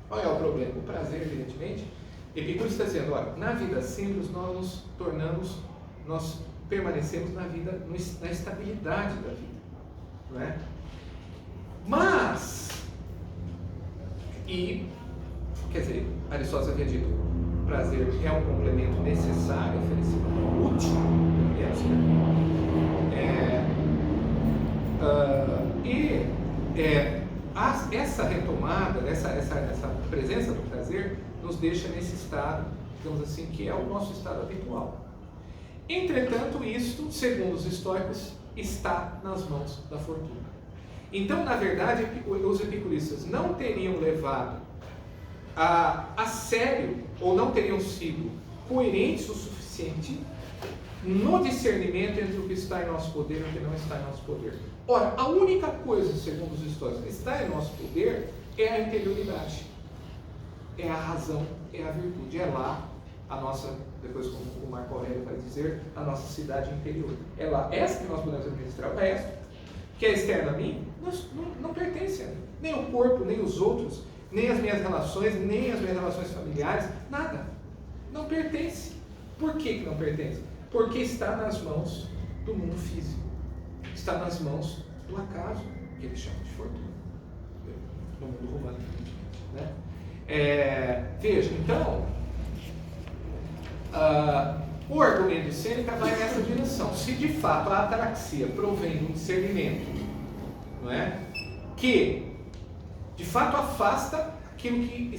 qual é o problema? O prazer, evidentemente, Epicuro está dizendo, olha, na vida simples nós nos tornamos nós permanecemos na vida, na estabilidade da vida, não é? Mas, quer dizer, Aristóteles havia dito, o prazer é um complemento necessário, oferecido útil, pelo menos, essa retomada, essa presença do prazer, nos deixa nesse estado, digamos assim, que é o nosso estado habitual. Entretanto, isto, segundo os estoicos, está nas mãos da fortuna. Então, na verdade, os epicuristas não teriam levado a sério, ou não teriam sido coerentes o suficiente no discernimento entre o que está em nosso poder e o que não está em nosso poder. Ora, a única coisa, segundo os estoicos, que está em nosso poder é a interioridade, é a razão, é a virtude, é lá a nossa, depois como o Marco Aurélio vai dizer, a nossa cidade interior. É lá, essa que nós podemos administrar. O resto, que é externo a mim, não pertence a mim. Nem o corpo, nem os outros, nem as minhas relações, nem as minhas relações familiares, nada. Não pertence. Por que não pertence? Porque está nas mãos do mundo físico. Está nas mãos do acaso, que eles chamam de fortuna, no mundo romano. Né? Veja, então, o argumento de Sêneca vai nessa direção. Se de fato a ataraxia provém de um discernimento, não é? Que de fato afasta aquilo que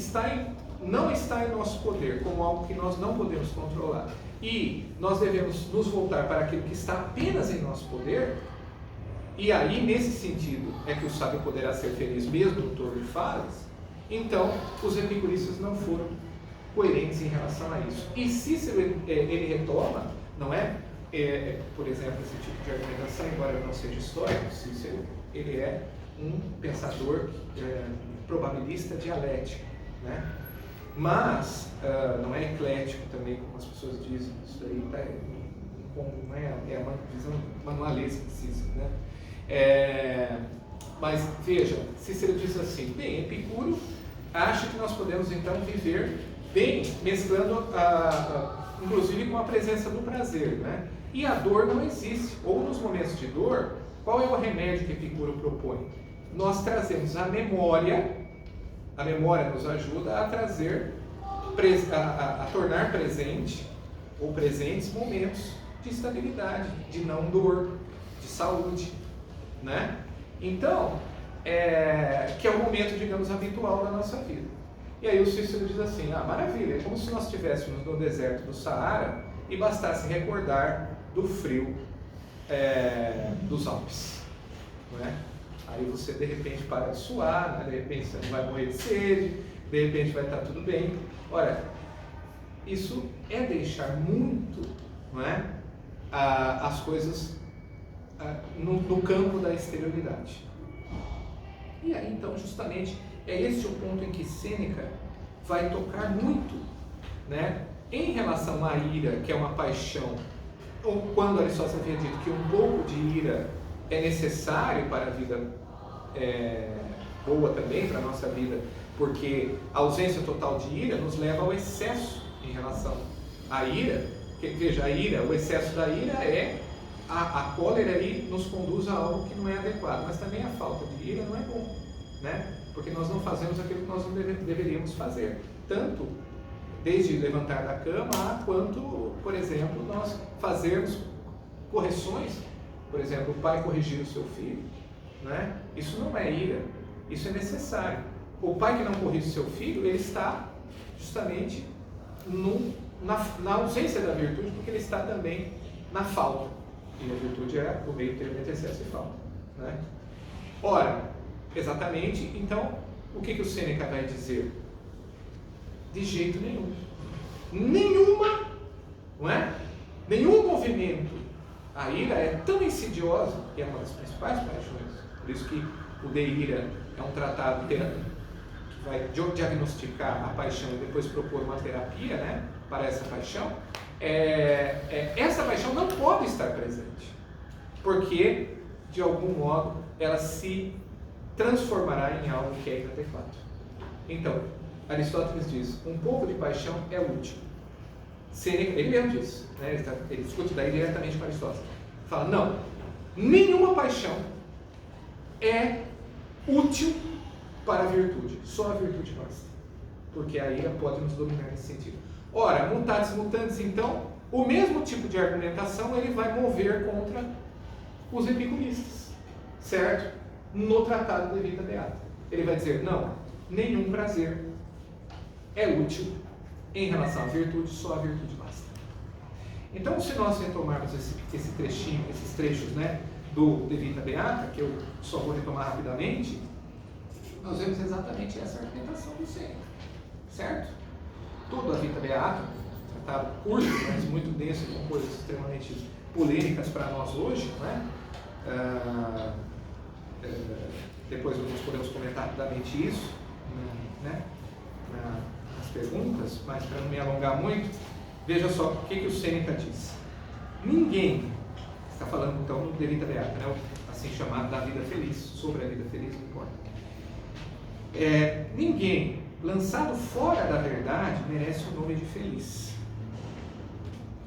não está em nosso poder, como algo que nós não podemos controlar, e nós devemos nos voltar para aquilo que está apenas em nosso poder, e aí, nesse sentido, é que o sábio poderá ser feliz mesmo no torno de falas. Então, os epicuristas não foram coerentes em relação a isso. E Cícero, ele retoma, não é? Por exemplo, esse tipo de argumentação, embora ele não seja histórico, Cícero, ele é um pensador probabilista dialético, né? Mas não é eclético também, como as pessoas dizem. Isso daí é uma visão manualesca de Cícero, né? Mas veja, Cícero diz assim: bem, Epicuro acha que nós podemos então viver bem, mesclando inclusive com a presença do prazer, né? E a dor não existe. Ou nos momentos de dor, qual é o remédio que Epicuro propõe? Nós trazemos a memória nos ajuda a trazer, a tornar presente ou presentes momentos de estabilidade, de não dor, de saúde, né? Então, que é o momento, digamos, habitual da nossa vida. E aí o Cícero diz assim: maravilha, é como se nós estivéssemos no deserto do Saara e bastasse recordar do frio dos Alpes, não é? Aí você de repente para de suar, né? De repente você não vai morrer de sede, de repente vai estar tudo bem. Ora, isso é deixar muito, não é? As coisas no campo da exterioridade. E aí então justamente é esse o ponto em que Sêneca vai tocar muito, né? Em relação à ira, que é uma paixão, ou quando Aristóteles havia dito que um pouco de ira é necessário para a vida boa também, para a nossa vida, porque a ausência total de ira nos leva ao excesso em relação à ira. Veja, a ira, o excesso da ira a cólera aí nos conduz a algo que não é adequado, mas também a falta de ira não é bom, né? Porque nós não fazemos aquilo que nós não deveríamos fazer, tanto desde levantar da cama, quanto, por exemplo, nós fazermos correções. Por exemplo, o pai corrigir o seu filho, né? Isso não é ira, isso é necessário. O pai que não corrige o seu filho, ele está justamente na ausência da virtude, porque ele está também na falta. E a virtude é o meio termo entre excesso e falta, né? Ora, exatamente, então, o que o Sêneca vai dizer? De jeito nenhum. Não é? Nenhum movimento. A ira é tão insidiosa, que é uma das principais paixões. Por isso que o De Ira é um tratado que vai diagnosticar a paixão e depois propor uma terapia, né, para essa paixão. Essa paixão não pode estar presente, porque, de algum modo, ela se transformará em algo que é inadequado. Então, Aristóteles diz: um pouco de paixão é útil. Sêneca, ele mesmo diz, né? Ele discute daí diretamente com Aristóteles. Fala, não, nenhuma paixão é útil para a virtude, só a virtude basta. Porque a ira pode nos dominar nesse sentido. Ora, mutatis mutandis, então, o mesmo tipo de argumentação ele vai mover contra os epicuristas, certo? No Tratado de Vita Beata. Ele vai dizer, não, nenhum prazer é útil em relação à virtude, só a virtude basta. Então, se nós retomarmos esse trechinho, esses trechos, né, do De Vita Beata, que eu só vou retomar rapidamente, nós vemos exatamente essa argumentação do Sêneca, certo? Tudo a Vita Beata, tratado curto, mas muito denso, com coisas extremamente polêmicas para nós hoje, né? Depois nós podemos comentar rapidamente isso, né? Nas perguntas, mas para não me alongar muito, veja só o que o Sêneca diz. Ninguém, está falando então no De Vita Beata, né? Assim chamado da vida feliz, sobre a vida feliz, não importa. Ninguém lançado fora da verdade merece o nome de feliz.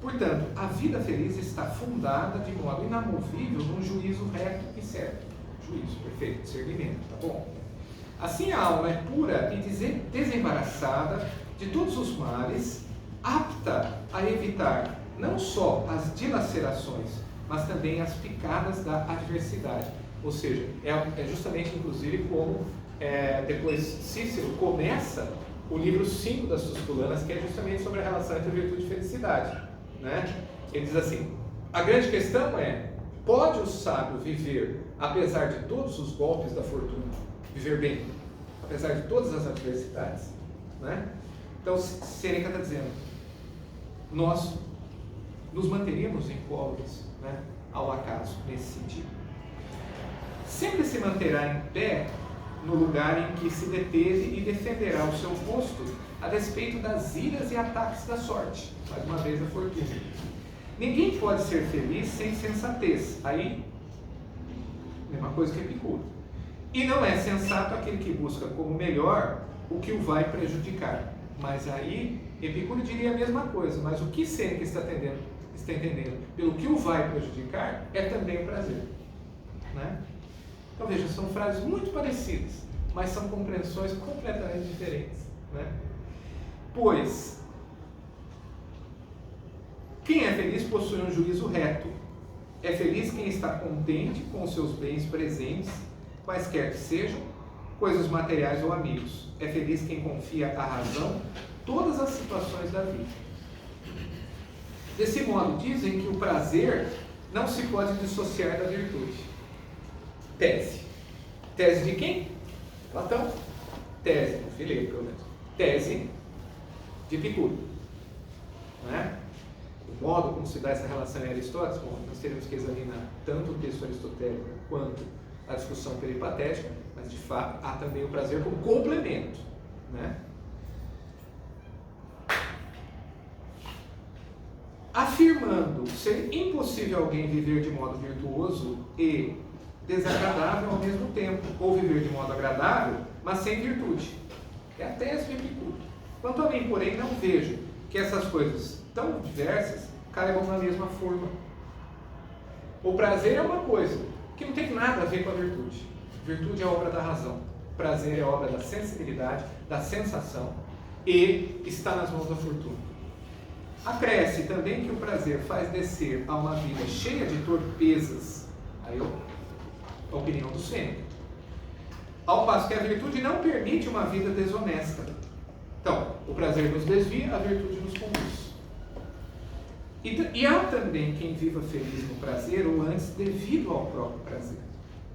Portanto, a vida feliz está fundada de modo inamovível num juízo reto e certo. Juízo, perfeito, discernimento, tá bom? Assim a alma é pura e desembaraçada de todos os males, apta a evitar não só as dilacerações, mas também as picadas da adversidade. Ou seja, é justamente, inclusive, como depois Cícero começa o livro 5 das Tusculanas, que é justamente sobre a relação entre virtude e felicidade, né? Ele diz assim, a grande questão é, pode o sábio viver, apesar de todos os golpes da fortuna, viver bem, apesar de todas as adversidades, né? Então, Sêneca está dizendo, nós nos manteríamos incólumes, né, ao acaso, nesse sentido. Sempre se manterá em pé no lugar em que se deteve e defenderá o seu posto a despeito das iras e ataques da sorte, mais uma vez a fortuna. Ninguém pode ser feliz sem sensatez, aí, mesma coisa que Epicuro. E não é sensato aquele que busca como melhor o que o vai prejudicar. Mas aí, Epicuro diria a mesma coisa, mas o que Sêneca está entendendo pelo que o vai prejudicar é também o prazer, né? Então veja, são frases muito parecidas, mas são compreensões completamente diferentes, né? Pois, quem é feliz possui um juízo reto. É feliz quem está contente com os seus bens presentes, quaisquer que sejam, coisas materiais ou amigos. É feliz quem confia à razão todas as situações da vida. Desse modo, dizem que o prazer não se pode dissociar da virtude. Tese. Tese de quem? Platão. Tese, do Filete, pelo menos. Tese de Epicuro. Não é? O modo como se dá essa relação em Aristóteles, bom, nós teremos que examinar tanto o texto aristotélico quanto a discussão peripatética, mas de fato há também o prazer como complemento, né? Afirmando ser impossível alguém viver de modo virtuoso e desagradável ao mesmo tempo, ou viver de modo agradável, mas sem virtude. É a tese de Epicuro. Quanto a mim, porém, não vejo que essas coisas tão diversas caibam na mesma forma. O prazer é uma coisa que não tem nada a ver com a virtude. Virtude é obra da razão. Prazer é obra da sensibilidade, da sensação e está nas mãos da fortuna. Acresce também que o prazer faz descer a uma vida cheia de torpezas. Aí a opinião do Sêneca. Ao passo que a virtude não permite uma vida desonesta. Então, o prazer nos desvia, a virtude nos conduz. E há também quem viva feliz no prazer, ou antes, devido ao próprio prazer.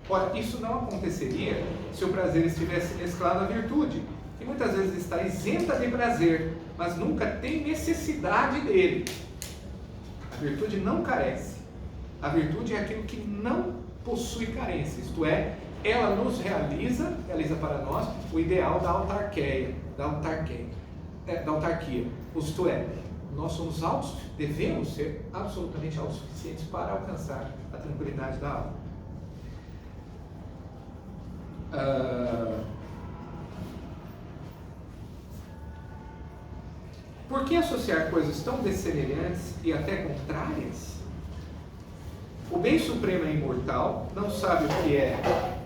Ora, isso não aconteceria se o prazer estivesse mesclado à virtude, que muitas vezes está isenta de prazer, mas nunca tem necessidade dele. A virtude não carece. A virtude é aquilo que não possui carência, isto é, ela nos realiza para nós o ideal da autarquia, isto é, nós somos devemos ser absolutamente autossuficientes para alcançar a tranquilidade da alma. Por que associar coisas tão dessemelhantes e até contrárias? O bem supremo é imortal, não sabe o que é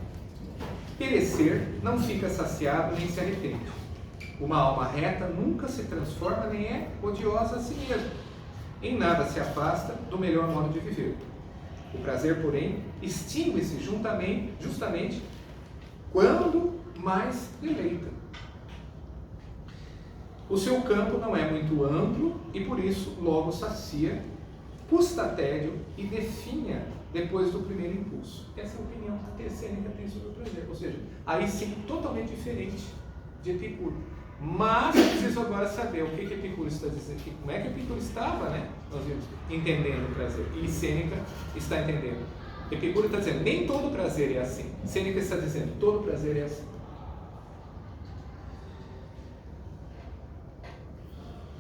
perecer, não fica saciado nem se arrepende. Uma alma reta nunca se transforma nem é odiosa a si mesma. Em nada se afasta do melhor modo de viver. O prazer, porém, extingue-se justamente quando mais deleita. O seu campo não é muito amplo e por isso logo sacia, custa tédio e definha depois do primeiro impulso. Essa é a opinião que a Sêneca tem sobre o prazer. Ou seja, aí sim, totalmente diferente de Epicuro. Mas preciso agora saber o que Epicuro está dizendo, como é que Epicuro estava, né? Nós vimos, entendendo o prazer. E Sêneca está entendendo. Epicuro está dizendo, nem todo prazer é assim. Sêneca está dizendo, todo prazer é assim.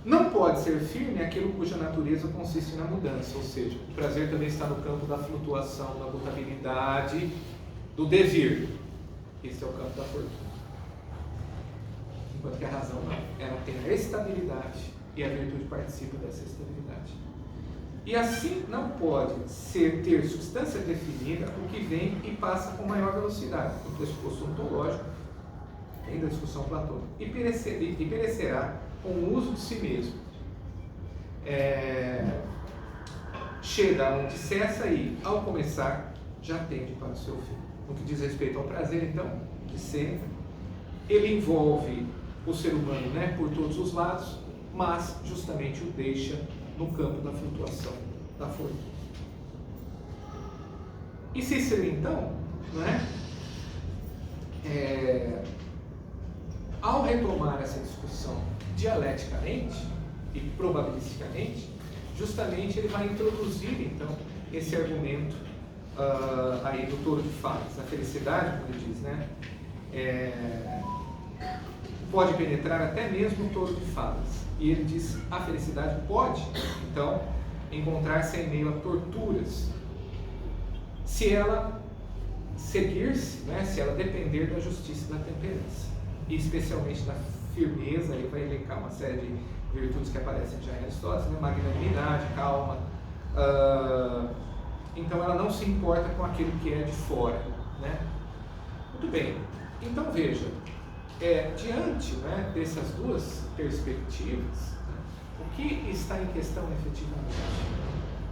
Não pode ser firme aquilo cuja natureza consiste na mudança, ou seja, o prazer também está no campo da flutuação, da mutabilidade, do devir. Esse é o campo da fortuna. Enquanto que a razão não, ela tem a estabilidade e a virtude participa dessa estabilidade. E assim não pode ter substância definida o que vem e passa com maior velocidade, no pressuposto ontológico, ainda da discussão platônica, e perecerá com o uso de si mesmo. Chega onde cessa e, ao começar, já tende para o seu fim. No que diz respeito ao prazer, então, de Sêneca, ele envolve o ser humano, né, por todos os lados, mas justamente o deixa no campo da flutuação da fortuna. E Cícero, então, né, ao retomar essa discussão dialeticamente e probabilisticamente, justamente ele vai introduzir, então, esse argumento aí do touro de falas, a felicidade, como ele diz, né, pode penetrar até mesmo o touro de falas. E ele diz, a felicidade pode, então, encontrar-se em meio a torturas, se ela seguir-se, né, se ela depender da justiça e da temperança, e especialmente da firmeza. Ele vai elencar uma série de virtudes que aparecem já em Aristóteles, né, magnanimidade, calma. Então ela não se importa com aquilo que é de fora, né? Muito bem, então veja, diante, né, dessas duas perspectivas, né, o que está em questão efetivamente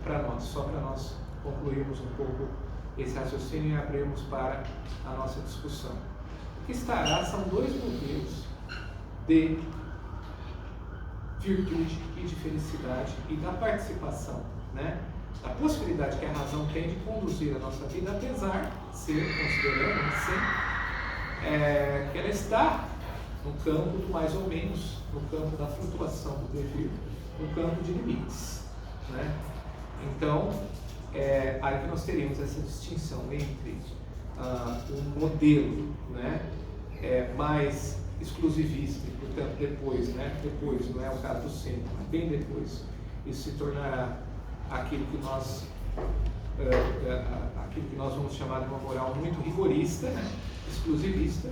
para nós, só para nós concluirmos um pouco esse raciocínio e abrirmos para a nossa discussão. O que estará são dois modelos de virtude e de felicidade e da participação, né, da possibilidade que a razão tem de conduzir a nossa vida, apesar de ser, considerando assim, que ela está no campo do mais ou menos, no campo da flutuação do devir, no campo de limites, né? Então, aí que nós teríamos essa distinção entre um modelo, né, mais exclusivista, e, portanto, depois, não é o caso do centro, mas bem depois, isso se tornará aquilo que nós vamos chamar de uma moral muito rigorista, né, exclusivista,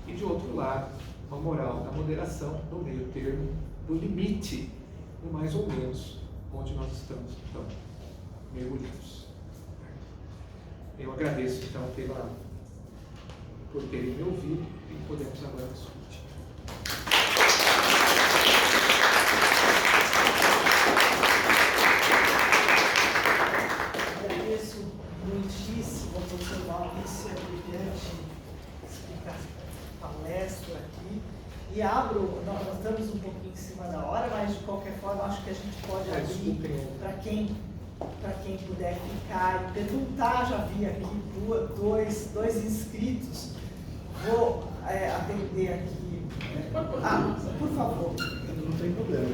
e de outro lado, uma moral da moderação, no meio termo, do limite, no mais ou menos, onde nós estamos, então, mergulhados. Eu agradeço, então, por terem me ouvido e podemos agora discutir. Agradeço muitíssimo ao professor Maurício, brilhante palestra aqui. E nós estamos um pouquinho em cima da hora, mas de qualquer forma acho que a gente pode abrir para quem puder ficar e perguntar. Já vi aqui dois inscritos. Vou atender aqui. Por favor. Não tem problema.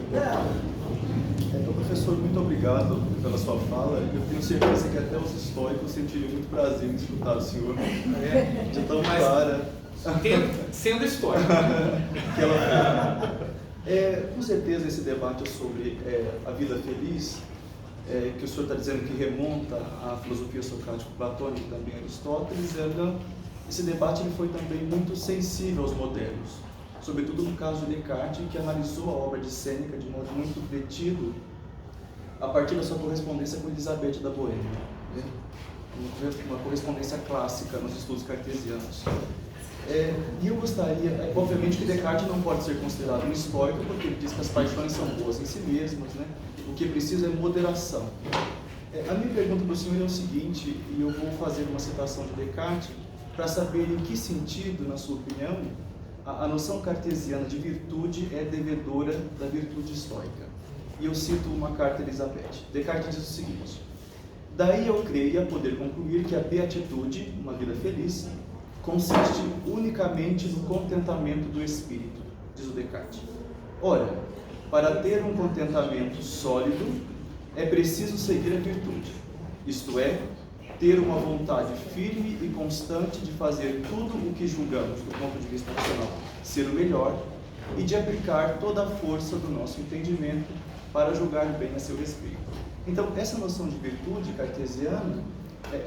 Então, professor, muito obrigado pela sua fala. Eu tenho certeza que até os estoicos sentiriam muito prazer em escutar o senhor. De tão clara. Sendo histórico. Com certeza esse debate sobre a vida feliz, que o senhor está dizendo que remonta à filosofia socrático-platônica e também a Aristóteles, esse debate ele foi também muito sensível aos modernos. sobretudo no caso de Descartes, que analisou a obra de Sêneca de modo muito detido, a partir da sua correspondência com Elizabeth da Boêmia, né? Uma correspondência clássica nos estudos cartesianos. E eu gostaria, obviamente que Descartes não pode ser considerado um estoico, porque ele diz que as paixões são boas em si mesmas, né? O que precisa é moderação. A minha pergunta para o senhor é o seguinte, e eu vou fazer uma citação de Descartes, para saber em que sentido, na sua opinião, a noção cartesiana de virtude é devedora da virtude estoica. E eu cito uma carta de Elizabeth. Descartes diz o seguinte: daí eu creio poder concluir que a beatitude, uma vida feliz, consiste unicamente no contentamento do espírito, diz o Descartes. Ora, para ter um contentamento sólido, é preciso seguir a virtude, isto é, ter uma vontade firme e constante de fazer tudo o que julgamos, do ponto de vista racional, ser o melhor, e de aplicar toda a força do nosso entendimento para julgar bem a seu respeito. Então, essa noção de virtude cartesiana,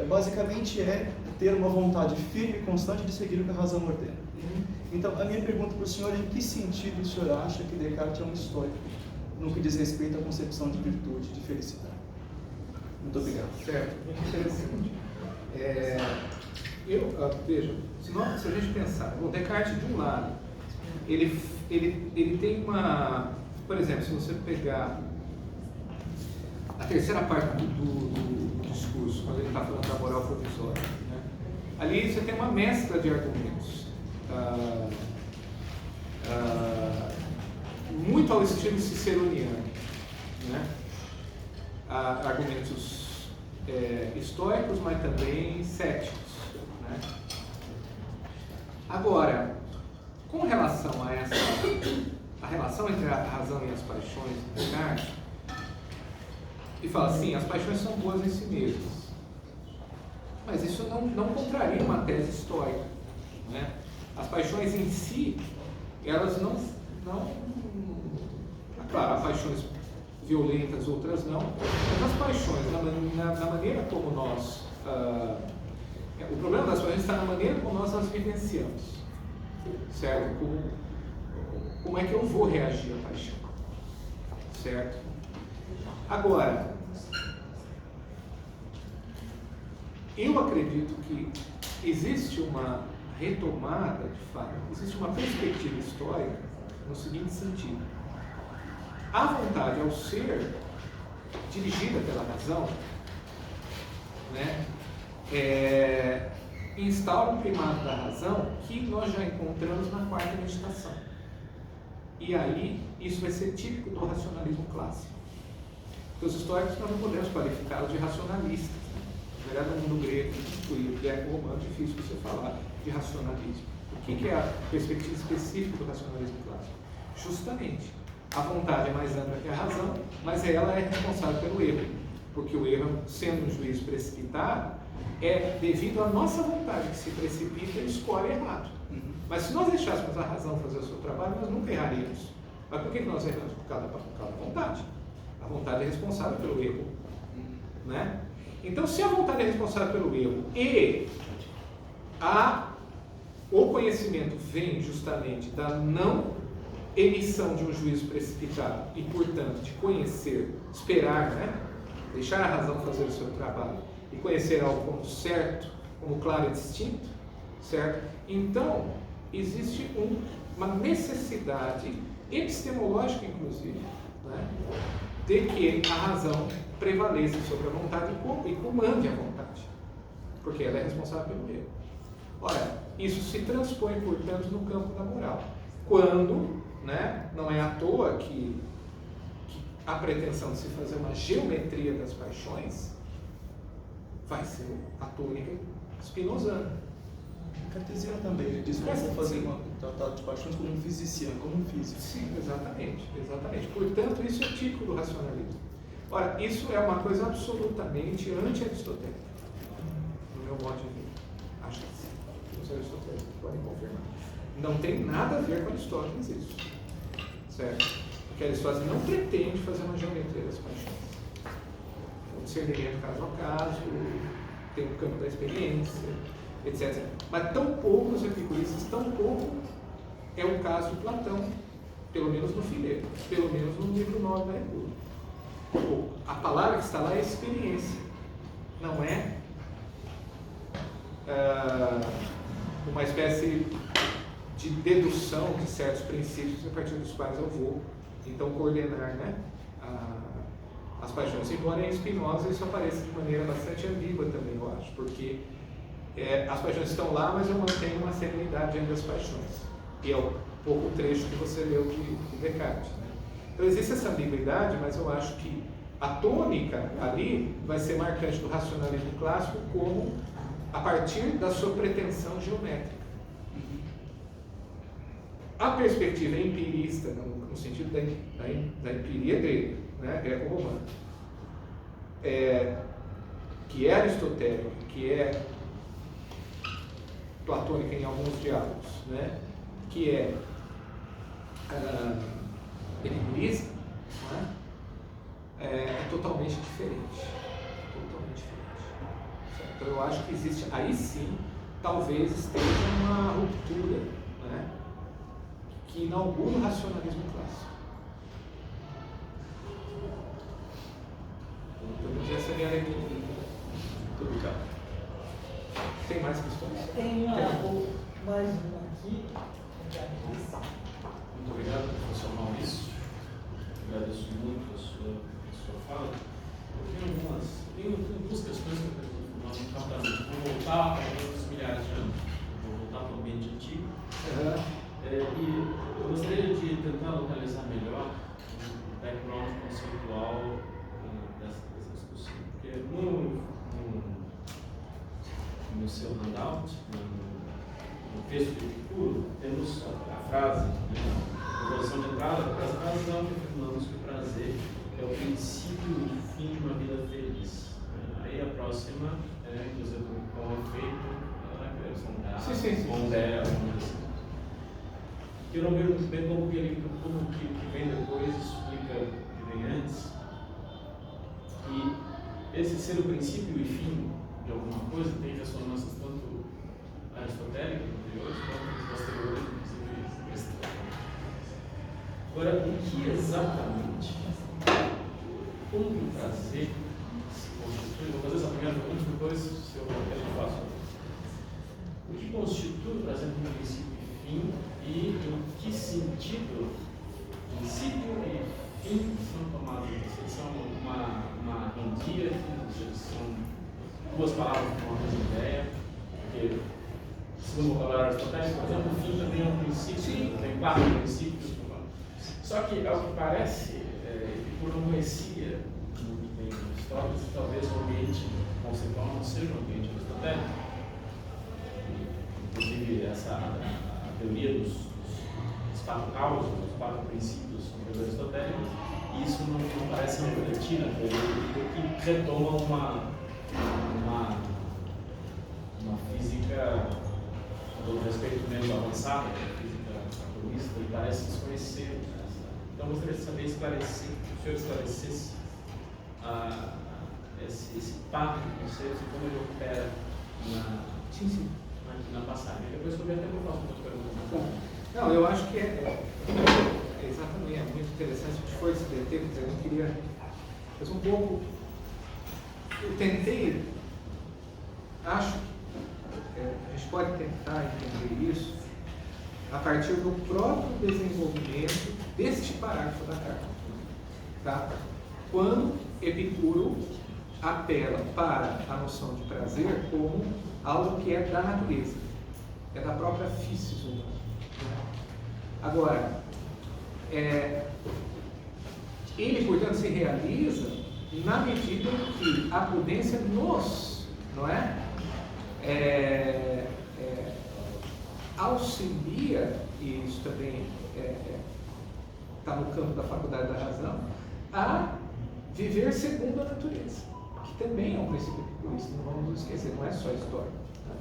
basicamente é ter uma vontade firme e constante de seguir o que a razão ordena. Então, a minha pergunta para o senhor é: em que sentido o senhor acha que Descartes é um estoico no que diz respeito à concepção de virtude, de felicidade? Muito obrigado. Certo, muito interessante. Veja, se a gente pensar, o Descartes, de um lado, ele tem uma... Por exemplo, se você pegar a terceira parte do discurso, quando ele está falando da moral provisória, né? Ali você tem uma mescla de argumentos, muito ao estilo ciceroniano, né? Argumentos estoicos, mas também céticos, né? Agora, com relação a relação entre a razão e as paixões de Descartes, ele fala assim: as paixões são boas em si mesmas, mas isso não contraria uma tese estoica, né? As paixões em si, elas não claro, há paixões violentas, outras não, mas as paixões, na maneira como nós... o problema das paixões está na maneira como nós as vivenciamos, certo? Como é que eu vou reagir à paixão, certo? Agora, eu acredito que existe uma retomada, de fato, existe uma perspectiva histórica no seguinte sentido: a vontade, ao ser dirigida pela razão, né, instaura um primado da razão que nós já encontramos na quarta meditação. E aí, isso vai ser típico do racionalismo clássico. Porque os históricos nós não podemos qualificá-los de racionalistas. Na verdade, no mundo grego e greco-romano, é difícil você falar de racionalismo. O que é a perspectiva específica do racionalismo clássico? Justamente, a vontade é mais ampla que a razão, mas ela é responsável pelo erro. Porque o erro, sendo um juízo precipitado, é devido à nossa vontade que se precipita e escolhe errado. Mas se nós deixássemos a razão fazer o seu trabalho, nós nunca erraríamos. Mas por que nós erramos? Por causa da vontade. A vontade é responsável pelo erro, né? Então, se a vontade é responsável pelo erro e o conhecimento vem justamente da não emissão de um juízo precipitado e, portanto, de conhecer, esperar, né? Deixar a razão fazer o seu trabalho e conhecer algo como certo, como claro e distinto, certo? Então, existe uma necessidade epistemológica, inclusive, né, de que a razão prevaleça sobre a vontade e comande a vontade, porque ela é responsável pelo erro. Ora, isso se transpõe, portanto, no campo da moral. Quando, né, não é à toa que a pretensão de se fazer uma geometria das paixões vai ser a tônica spinozana. Cartesiano também, ele diz que nós vamos fazer um tratado de paixões como um físico. Sim, exatamente. Portanto, isso é típico do racionalismo. Ora, isso é uma coisa absolutamente anti-aristotélica, no meu modo de ver. Acho que sim. Os aristotélicos podem confirmar. Não tem nada a ver com Aristóteles isso. Certo? Porque Aristóteles não pretende fazer uma geometria das paixões. O discernimento caso a caso, tem o campo da experiência, etc. Mas tão pouco os epicuristas, tão pouco é o caso de Platão, pelo menos no Fileno, pelo menos no livro 9 da República. A palavra que está lá é experiência, não é uma espécie de dedução de certos princípios a partir dos quais eu vou então coordenar, né, as paixões. Embora em Spinoza isso apareça de maneira bastante ambígua também, eu acho, porque as paixões estão lá, mas eu mantenho uma serenidade diante das paixões. E é um pouco o trecho que você leu de Descartes, né? Então existe essa ambiguidade, mas eu acho que a tônica ali vai ser marcante do racionalismo clássico como a partir da sua pretensão geométrica. A perspectiva empirista, no sentido da empiria grega, né, greco-romana, que é aristotélica, que é platônica em alguns diálogos, né, que é epicurista, né, é totalmente diferente. Totalmente diferente. Certo? Então eu acho que existe, aí sim, talvez esteja uma ruptura, né, que inaugura o racionalismo clássico. Então, essa é a minha leitura. Muito obrigado. Tem mais questões? Tem mais uma aqui. Muito obrigado, professor Maurício. Agradeço muito a sua fala. Tenho duas questões que eu quero nós encampamento. Vou voltar para os milhares de anos. Vou voltar para o ambiente antigo. E eu gostaria de tentar localizar melhor o background conceitual dessa discussão. Porque no seu handout, no texto de Epicuro, temos a frase, a posição de entrada, a razão que afirmamos que o prazer é o princípio e fim de uma vida feliz. Aí a próxima é, inclusive, com efeito, eu não vejo muito bem como que vem depois explica o que vem antes. E esse ser o princípio e fim de alguma coisa tem ressonâncias tanto aristotélicas, anteriores, quanto posteriores, inclusive cristãs. Agora, o que exatamente, como que o prazer se constitui? Vou fazer essa primeira pergunta, depois, se eu faço. O que constitui o prazer como princípio e fim, e em que sentido princípio e fim são tomados? Eles são uma enguia, são duas palavras com uma mesma ideia, porque, segundo o vocabulário aristotélico, por exemplo, o fim também é um princípio, tem 4 princípios. Só que, ao que parece, Epicuro não conhecia muito bem Aristóteles, talvez o ambiente conceitual não seja um ambiente aristotélico. Inclusive, a teoria dos 4 causas, dos 4 princípios aristotélicos, e isso não parece refletir na teoria, que retoma uma física, com todo respeito, menos avançada, a física atomista, e parece desconhecer. Então, eu gostaria de saber se o senhor esclarecesse esse par de conceitos e como ele opera na passagem. Depois eu até vou fazer uma pergunta. Não, eu acho que exatamente, é muito interessante. A gente foi se deter, quer dizer, eu não queria fazer um pouco. Eu tentei, acho que a gente pode tentar entender isso a partir do próprio desenvolvimento deste parágrafo da carta. Tá? Quando Epicuro apela para a noção de prazer como algo que é da natureza, é da própria physis humana. Agora, ele, portanto, se realiza na medida em que a prudência nos, auxilia, e isso também está no campo da faculdade da razão, a viver segundo a natureza, que também é um princípio epicurista, não vamos nos esquecer, não é só história. Tá?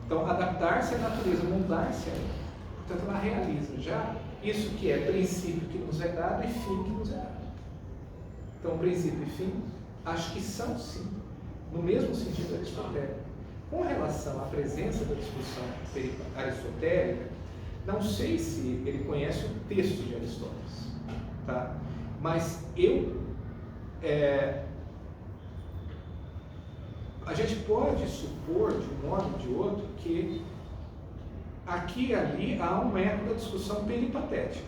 Então, adaptar-se à natureza, moldar-se a ela. Portanto, ela realiza já isso que é princípio que nos é dado e fim que nos é dado. Então, princípio e fim, acho que são, sim, no mesmo sentido aristotélico. Com relação à presença da discussão aristotélica, Não sei se ele conhece o texto de Aristóteles, tá? Mas a gente pode supor, de um modo ou de outro, que aqui e ali há um método de discussão peripatética,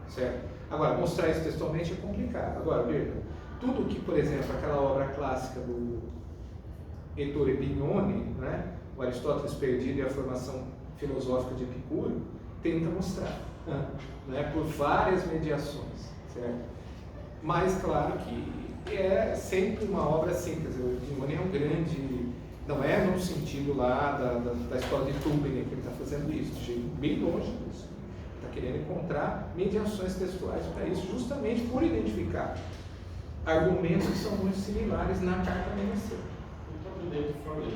certo? Agora, mostrar isso textualmente é complicado. Agora, veja, tudo que, por exemplo, aquela obra clássica do Ettore Bignone, né, o Aristóteles Perdido e a Formação Filosófica de Epicuro, tenta mostrar, né, por várias mediações, certo? Mas, claro que é sempre uma obra assim, quer dizer, o Bignone é um grande, não é no sentido lá da escola de Tübingen que ele está fazendo isso, chega bem longe disso. Está querendo encontrar mediações textuais para isso, justamente por identificar argumentos que são muito similares na carta Meneceu. O próprio David Forley.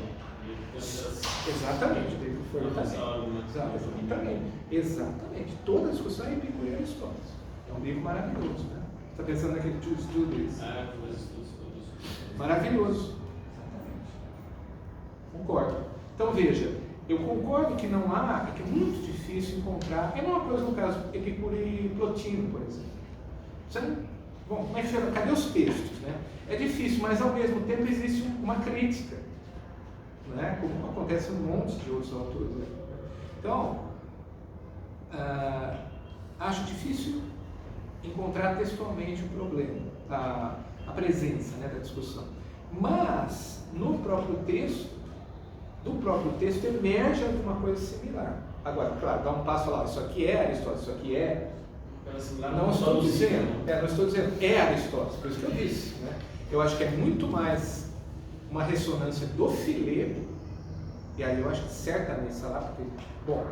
Exatamente, David Forley também. Exatamente. Toda a discussão é Epicuro e Aristóteles. É um livro maravilhoso, né? Está pensando naquele To Studies? Os estudos todos. Maravilhoso. Exatamente. Concordo. Então veja, eu concordo que não há, que é muito difícil encontrar. É uma coisa no caso Epicuro e Plotino, por exemplo. Você não, bom, como é que chama? Cadê os textos, né? É difícil, mas ao mesmo tempo existe uma crítica, né? Como acontece em um monte de outros autores. Né? Então, acho difícil encontrar textualmente o problema, a presença, né, da discussão. Mas, no próprio texto, do próprio texto emerge alguma coisa similar. Agora, claro, dá um passo lá, isso aqui é Aristóteles, isso aqui é... Não estou dizendo, é Aristóteles, por isso que eu disse, né? Eu acho que é muito mais uma ressonância do Fileto, e aí eu acho que certamente, sei lá, porque, bom,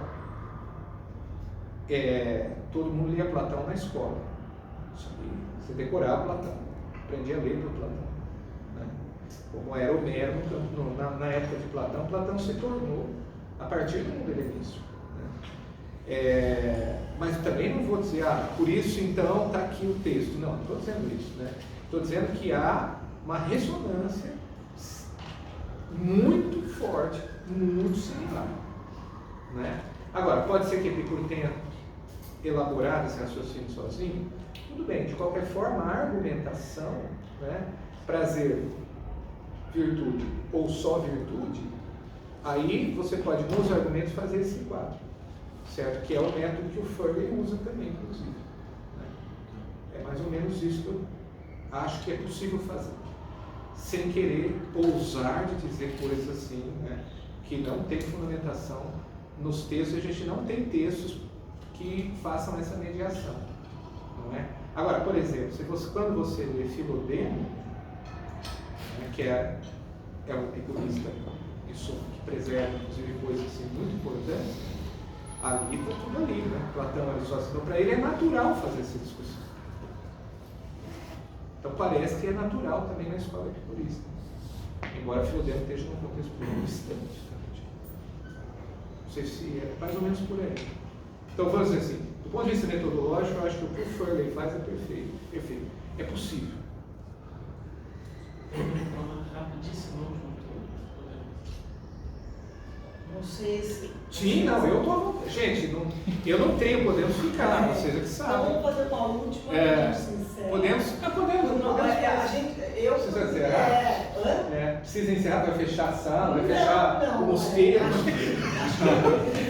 todo mundo lia Platão na escola, você decorava Platão, aprendia a ler do Platão, né? Como era Homero na época de Platão, Platão se tornou a partir do mundo helenístico, né? Mas também não vou dizer, por isso então está aqui o texto, não estou dizendo isso, né? Estou dizendo que há uma ressonância muito forte, muito similar, né? Agora, pode ser que Epicuro tenha elaborado esse raciocínio sozinho? Tudo bem, de qualquer forma, a argumentação, né, prazer, virtude ou só virtude, aí você pode, nos argumentos, fazer esse quadro, certo? Que é o método que o Furley usa também, inclusive, né? É mais ou menos isso que eu acho que é possível fazer, sem querer ousar de dizer coisas assim, né, que não tem fundamentação nos textos. A gente não tem textos que façam essa mediação, não é? Agora, por exemplo, quando você lê Filodemo, né, que é um epicurista que preserva, inclusive, coisas assim, muito importantes, ali está tudo ali, né? Platão, Aristóteles, então para ele é natural fazer essa discussão. Então parece que é natural também na escola epicurista, embora Filodemo esteja num contexto muito distante. Não sei se é mais ou menos por aí. Então vamos dizer assim, do ponto de vista metodológico, eu acho que o que o Furley faz é perfeito. É possível. Rapidíssimo, Não sei se... Sim, não, eu tô... Gente, eu não tenho, podemos ficar, vocês é que Então sabem. vamos fazer uma última, sincera. Podemos. A gente, eu... Precisa encerrar? Precisa encerrar, vai fechar a sala, vai fechar o mosteiro,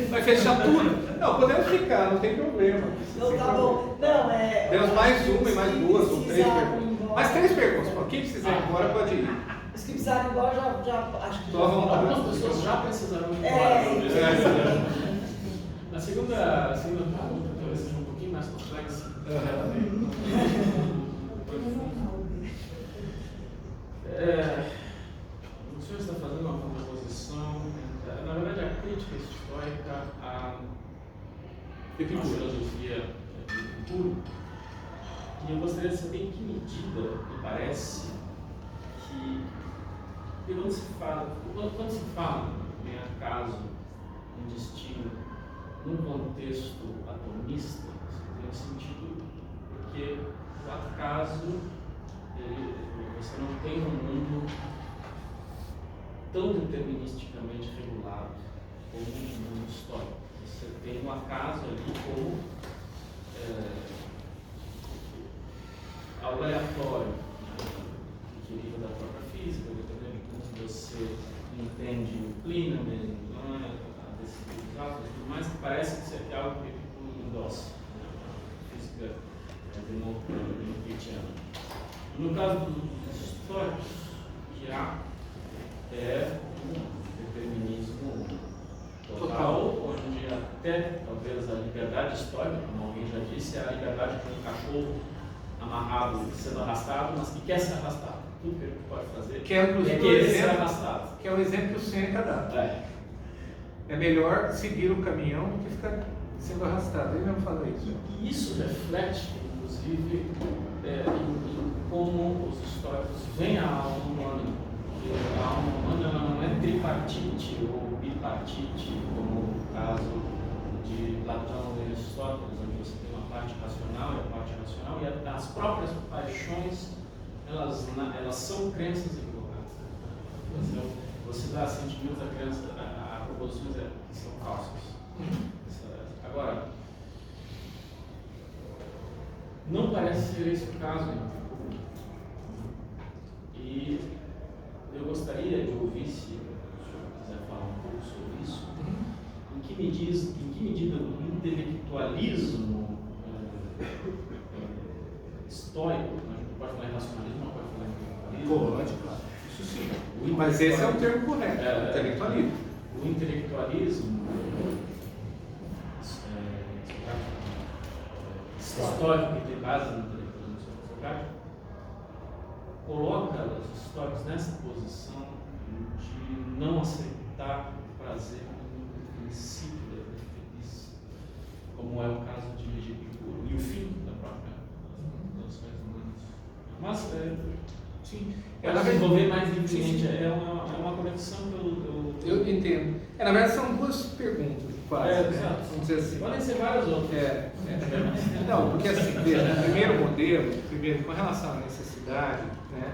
vai fechar tudo. Não, podemos ficar, não tem problema. Não, tá bom. Não, temos mais uma e mais duas ou três precisar perguntas. ir embora. Mais 3 perguntas. Quem precisar ir embora pode ir. Os que precisarem ir embora já acho que... Tô à vontade. Algumas pessoas já precisaram ir embora. A segunda pergunta talvez seja um pouquinho mais complexa. O senhor está fazendo uma contraposição, na verdade, a crítica histórica à filosofia de Epicuro. E eu gostaria de saber em que medida me parece que, quando se fala, em acaso, um destino num contexto atomista, isso tem sentido, porque o acaso, você não tem um mundo tão deterministicamente regulado como um mundo histórico. Você tem um acaso ali como algo aleatório, né, que deriva da própria física, dependendo de como você entende o Klineman, a desses dos átomos e tudo mais, que parece que isso é algo que Epicuro endossa, né, a física democristiana. No caso dos históricos, já é um determinismo total, onde até talvez a liberdade histórica, como alguém já disse, é a liberdade de um cachorro amarrado, sendo arrastado, mas que quer ser arrastado. Tudo que ele pode fazer Que é querer ser arrastado. Que é o exemplo que o Sêneca dá. É melhor seguir o caminhão do que ficar sendo arrastado. Ele mesmo fala isso. E isso reflete, inclusive, em como os históricos veem a alma humana. Porque a alma humana ela não é tripartite ou bipartite, como o caso de Platão e Aristóteles, onde você tem uma parte racional e a parte irracional, e as próprias paixões elas são crenças equivocadas. Então, você dá sentimentos à crença, a proposições que são falsas. Agora, não parece ser esse o caso. E eu gostaria de ouvir, se o senhor quiser falar um pouco sobre isso, em que medida o intelectualismo estoico, né? Pode falar em racionalismo, não pode falar em intelectualismo? Pode, claro. Isso sim. Mas esse é o termo correto, intelectualismo. O intelectualismo histórico, que tem base no intelectualismo socrático, coloca os históricos nessa posição de não aceitar o prazer como um princípio da vida feliz, como é o caso de Epicuro e o fim da própria das relações humanas. Mas, sim, ela vai desenvolver mais livremente, é uma conexão que eu entendo. Na verdade, são duas perguntas, quase. Exato. Vamos dizer assim. Podem ser várias outras. Não, porque assim, veja, no primeiro modelo, com relação à necessidade, né?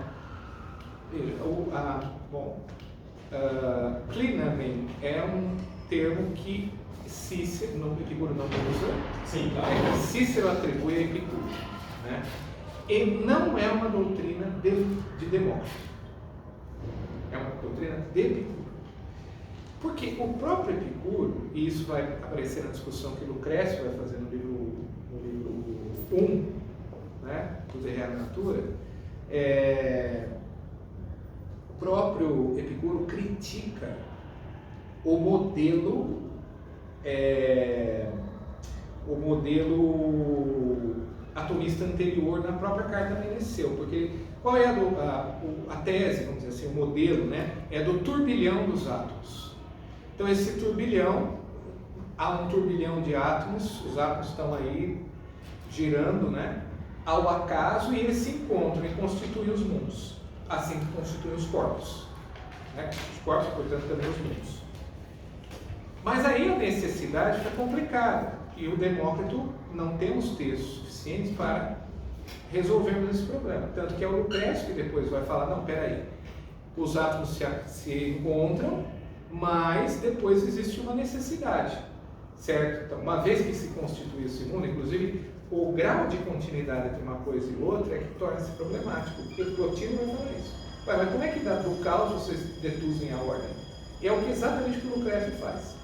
Klineman é um termo que Cícero, Epicuro não usa, Sim, claro. Cícero atribui a Epicuro, né? E não é uma doutrina de Demócrito, é uma doutrina de Epicuro. Porque o próprio Epicuro, e isso vai aparecer na discussão que Lucrécio vai fazer no livro 1, né, do De Rea Natura, o próprio Epicuro critica o modelo atomista anterior na própria carta Meneceu, porque qual é a tese, vamos dizer assim, o modelo, né, é do turbilhão dos átomos. Então esse turbilhão, há um turbilhão de átomos, os átomos estão aí girando, né, ao acaso, e eles se encontram e constituem os mundos, assim que constituem os corpos, né? Os corpos, portanto, também os mundos. Mas aí a necessidade fica complicada, e o Demócrito não temos textos suficientes para resolvermos esse problema, tanto que é o Lucrécio que depois vai falar, não, peraí, os átomos se encontram, mas depois existe uma necessidade, certo? Então, uma vez que se constitui esse mundo, inclusive o grau de continuidade entre uma coisa e outra é que torna-se problemático. O Plotino vai falar isso. Mas como é que do caos vocês deduzem a ordem? É o que exatamente o Lucrécio faz.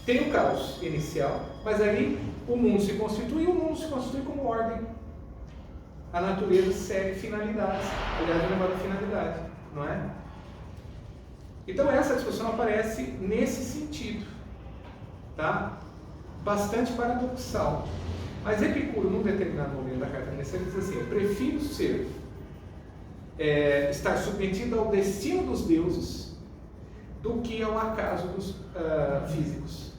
Tem o caos inicial, mas aí o mundo se constitui e o mundo se constitui como ordem. A natureza segue finalidades, aliás, elevada finalidade, não é? Então essa discussão aparece nesse sentido, tá? Bastante paradoxal. Mas Epicuro, num determinado momento da carta Meneceu, diz assim: eu prefiro estar submetido ao destino dos deuses do que ao acaso dos físicos.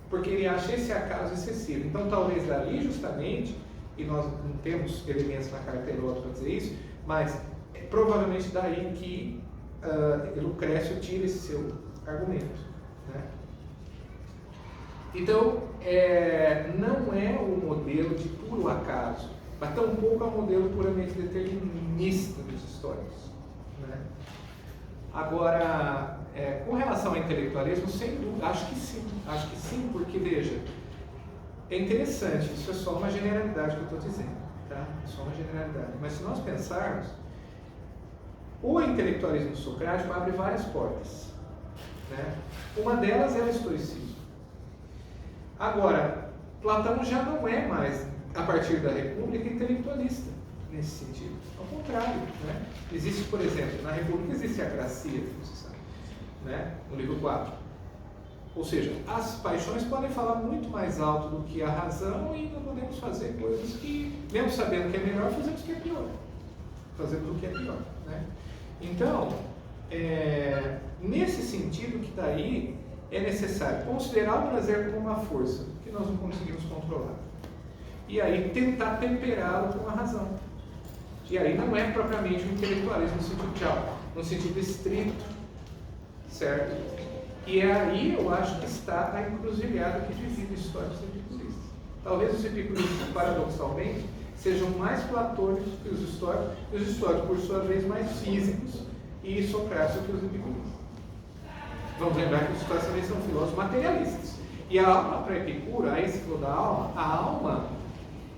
Porque ele acha esse acaso excessivo. Então talvez dali justamente, e nós não temos elementos na carta Heródoto para dizer isso, mas é provavelmente daí que Lucrécio tira esse seu argumento, né? Então, não é um modelo de puro acaso, mas tampouco é um modelo puramente determinista dos históricos, né? Agora, com relação ao intelectualismo, sem dúvida, acho que sim, porque veja, é interessante, isso é só uma generalidade que eu estou dizendo, tá? É só uma generalidade. Mas se nós pensarmos, o intelectualismo socrático abre várias portas, né? Uma delas é o estoicismo. Agora, Platão já não é mais, a partir da República, intelectualista nesse sentido. Ao contrário, né? Existe, por exemplo, na República existe a gracia, você sabe, né? No livro 4. Ou seja, as paixões podem falar muito mais alto do que a razão e não podemos fazer coisas que, mesmo sabendo que é melhor, fazemos o que é pior. Fazemos o que é pior, né? Então, nesse sentido que daí é necessário considerar o prazer como uma força que nós não conseguimos controlar. E aí tentar temperá-lo com a razão. E aí não é propriamente um intelectualismo no sentido tchau, no sentido estrito, certo? E aí eu acho que está a encruzilhada que divide históricos e epicuristas. Talvez os epicuristas, paradoxalmente, sejam mais platônicos que os históricos, e os históricos, por sua vez, mais físicos e socráticos que os epicuristas. Vamos lembrar que os históricos também são filósofos materialistas. E a alma para Epicuro, aí se for da alma, a alma,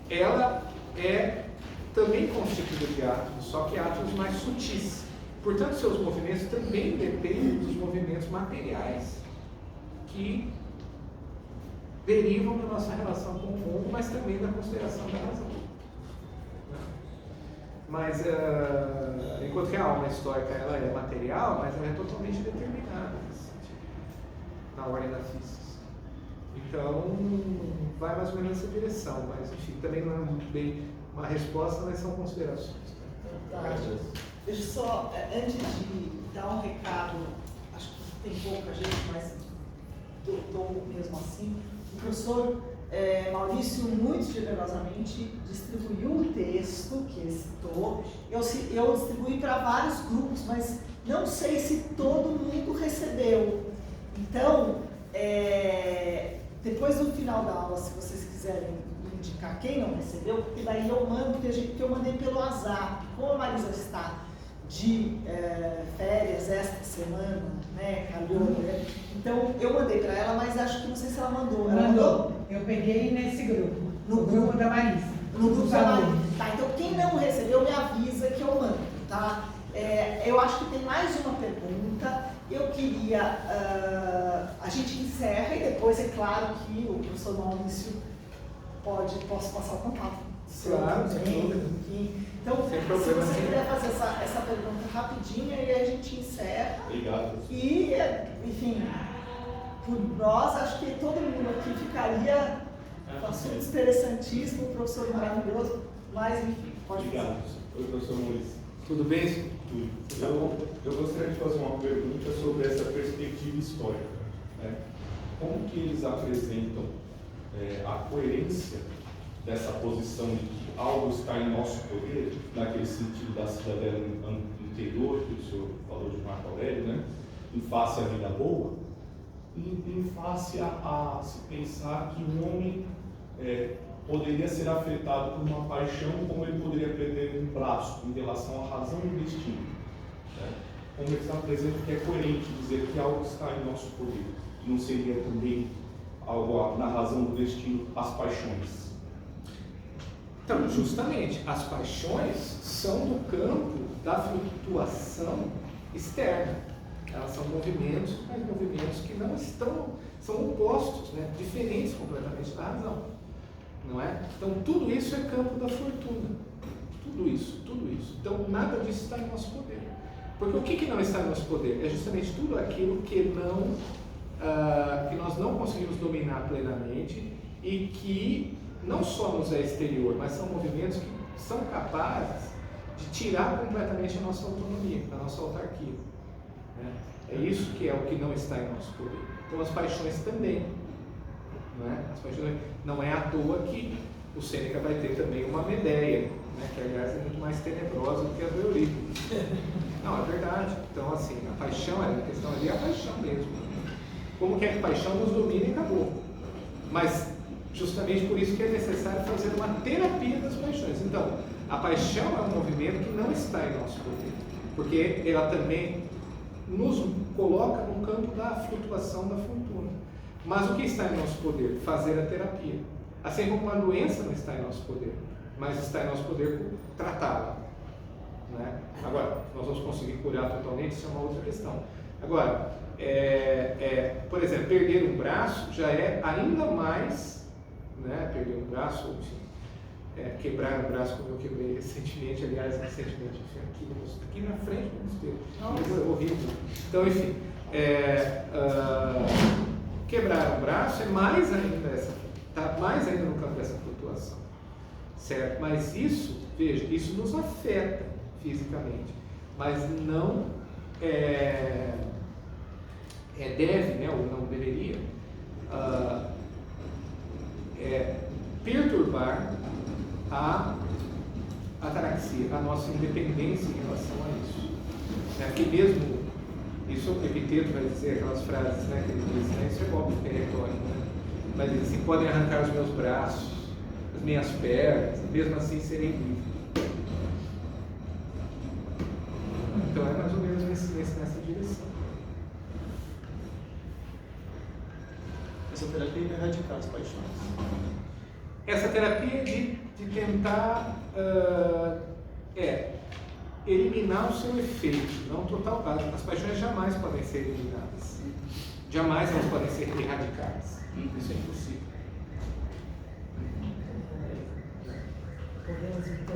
ela é também constituída de átomos, só que átomos mais sutis. Portanto, seus movimentos também dependem dos movimentos materiais que derivam da nossa relação com o mundo, mas também da consideração da razão. Mas, enquanto que a alma histórica ela é material, mas ela é totalmente determinada nesse sentido, na ordem da física. Então, vai mais ou menos nessa direção, mas enfim, também não é muito bem uma resposta, mas são considerações. Tá. Deixa eu só, antes de dar um recado, acho que tem pouca gente, mas dou mesmo assim. O professor Maurício, muito generosamente, distribuiu o texto que ele citou. Eu distribuí para vários grupos, mas não sei se todo mundo recebeu. Então, depois no final da aula, se vocês quiserem indicar quem não recebeu, porque daí eu mando, porque eu mandei pelo WhatsApp. Como a Marisa está de férias esta semana, né, calhou, né? Então eu mandei para ela, mas acho que não sei se ela mandou. Ela mandou? Eu peguei nesse grupo, no grupo da Marisa. No grupo da Marisa. Tá, então quem não recebeu me avisa que eu mando, tá? Eu acho que tem mais uma pergunta. Eu queria, a gente encerra e depois é claro que o professor Maurício posso passar o contato. Claro, sem dúvida. Então, se você puder fazer essa pergunta rapidinha e a gente encerra. Obrigado. E, enfim, por nós, acho que todo mundo aqui ficaria com assuntos interessantíssimos, o professor maravilhoso, mas, enfim, pode Obrigado. Oi, professor Maurício. Tudo bem? Tudo. Eu gostaria de fazer uma pergunta sobre essa perspectiva histórica, né? Como que eles apresentam a coerência dessa posição de que algo está em nosso poder, naquele sentido da cidadela interior, que o senhor falou de Marco Aurélio, né? Em face à vida boa, em face a se pensar que o homem poderia ser afetado por uma paixão, como ele poderia perder um braço em relação à razão e ao destino. Né? Como eles apresentam que é coerente dizer que algo está em nosso poder, e não seria também algo na razão do destino, as paixões. Então, justamente, as paixões são do campo da flutuação externa. Elas são movimentos, mas movimentos que não estão, são opostos, né? Diferentes completamente da razão. Não é? Então, tudo isso é campo da fortuna. Tudo isso. Então, nada disso está em nosso poder. Porque o que não está em nosso poder? É justamente tudo aquilo que nós não conseguimos dominar plenamente e que não só nos é exterior, mas são movimentos que são capazes de tirar completamente a nossa autonomia, a nossa autarquia. Né? É isso que é o que não está em nosso poder. Então as paixões também. Não é? As paixões, não é à toa que o Sêneca vai ter também uma Medeia, né? Que aliás é muito mais tenebrosa do que a do Eurípides. Não, é verdade. Então assim, a paixão, a questão ali é a paixão mesmo. Como que a paixão nos domina e acabou. Mas justamente por isso que é necessário fazer uma terapia das paixões. Então, a paixão é um movimento que não está em nosso poder, porque ela também nos coloca no campo da flutuação da fortuna. Mas o que está em nosso poder? Fazer a terapia. Assim como uma doença não está em nosso poder, mas está em nosso poder tratá-la. Né? Agora, nós vamos conseguir curar totalmente, isso é uma outra questão. Agora, por exemplo, perder um braço já é ainda mais, né? Perder um braço, enfim, quebrar um braço como eu quebrei recentemente, aqui na frente do espelho. É horrível. Então, enfim, quebrar um braço é mais ainda está mais ainda no campo dessa flutuação, certo? Mas isso, veja, isso nos afeta fisicamente, mas não deve, né, ou não deveria perturbar a ataraxia, a nossa independência em relação a isso. Aqui mesmo, isso o Epiteto vai dizer aquelas frases, né, que ele diz, né, isso é óbvio que é retórico, né? Mas ele diz assim: podem arrancar os meus braços, as minhas pernas, mesmo assim serem livres. Então é mais ou menos nessa direção. Essa terapia é erradicar as paixões. Essa terapia é de tentar eliminar o seu efeito, não total. As paixões jamais podem ser eliminadas. Jamais elas podem ser erradicadas. Isso é impossível. Podemos então.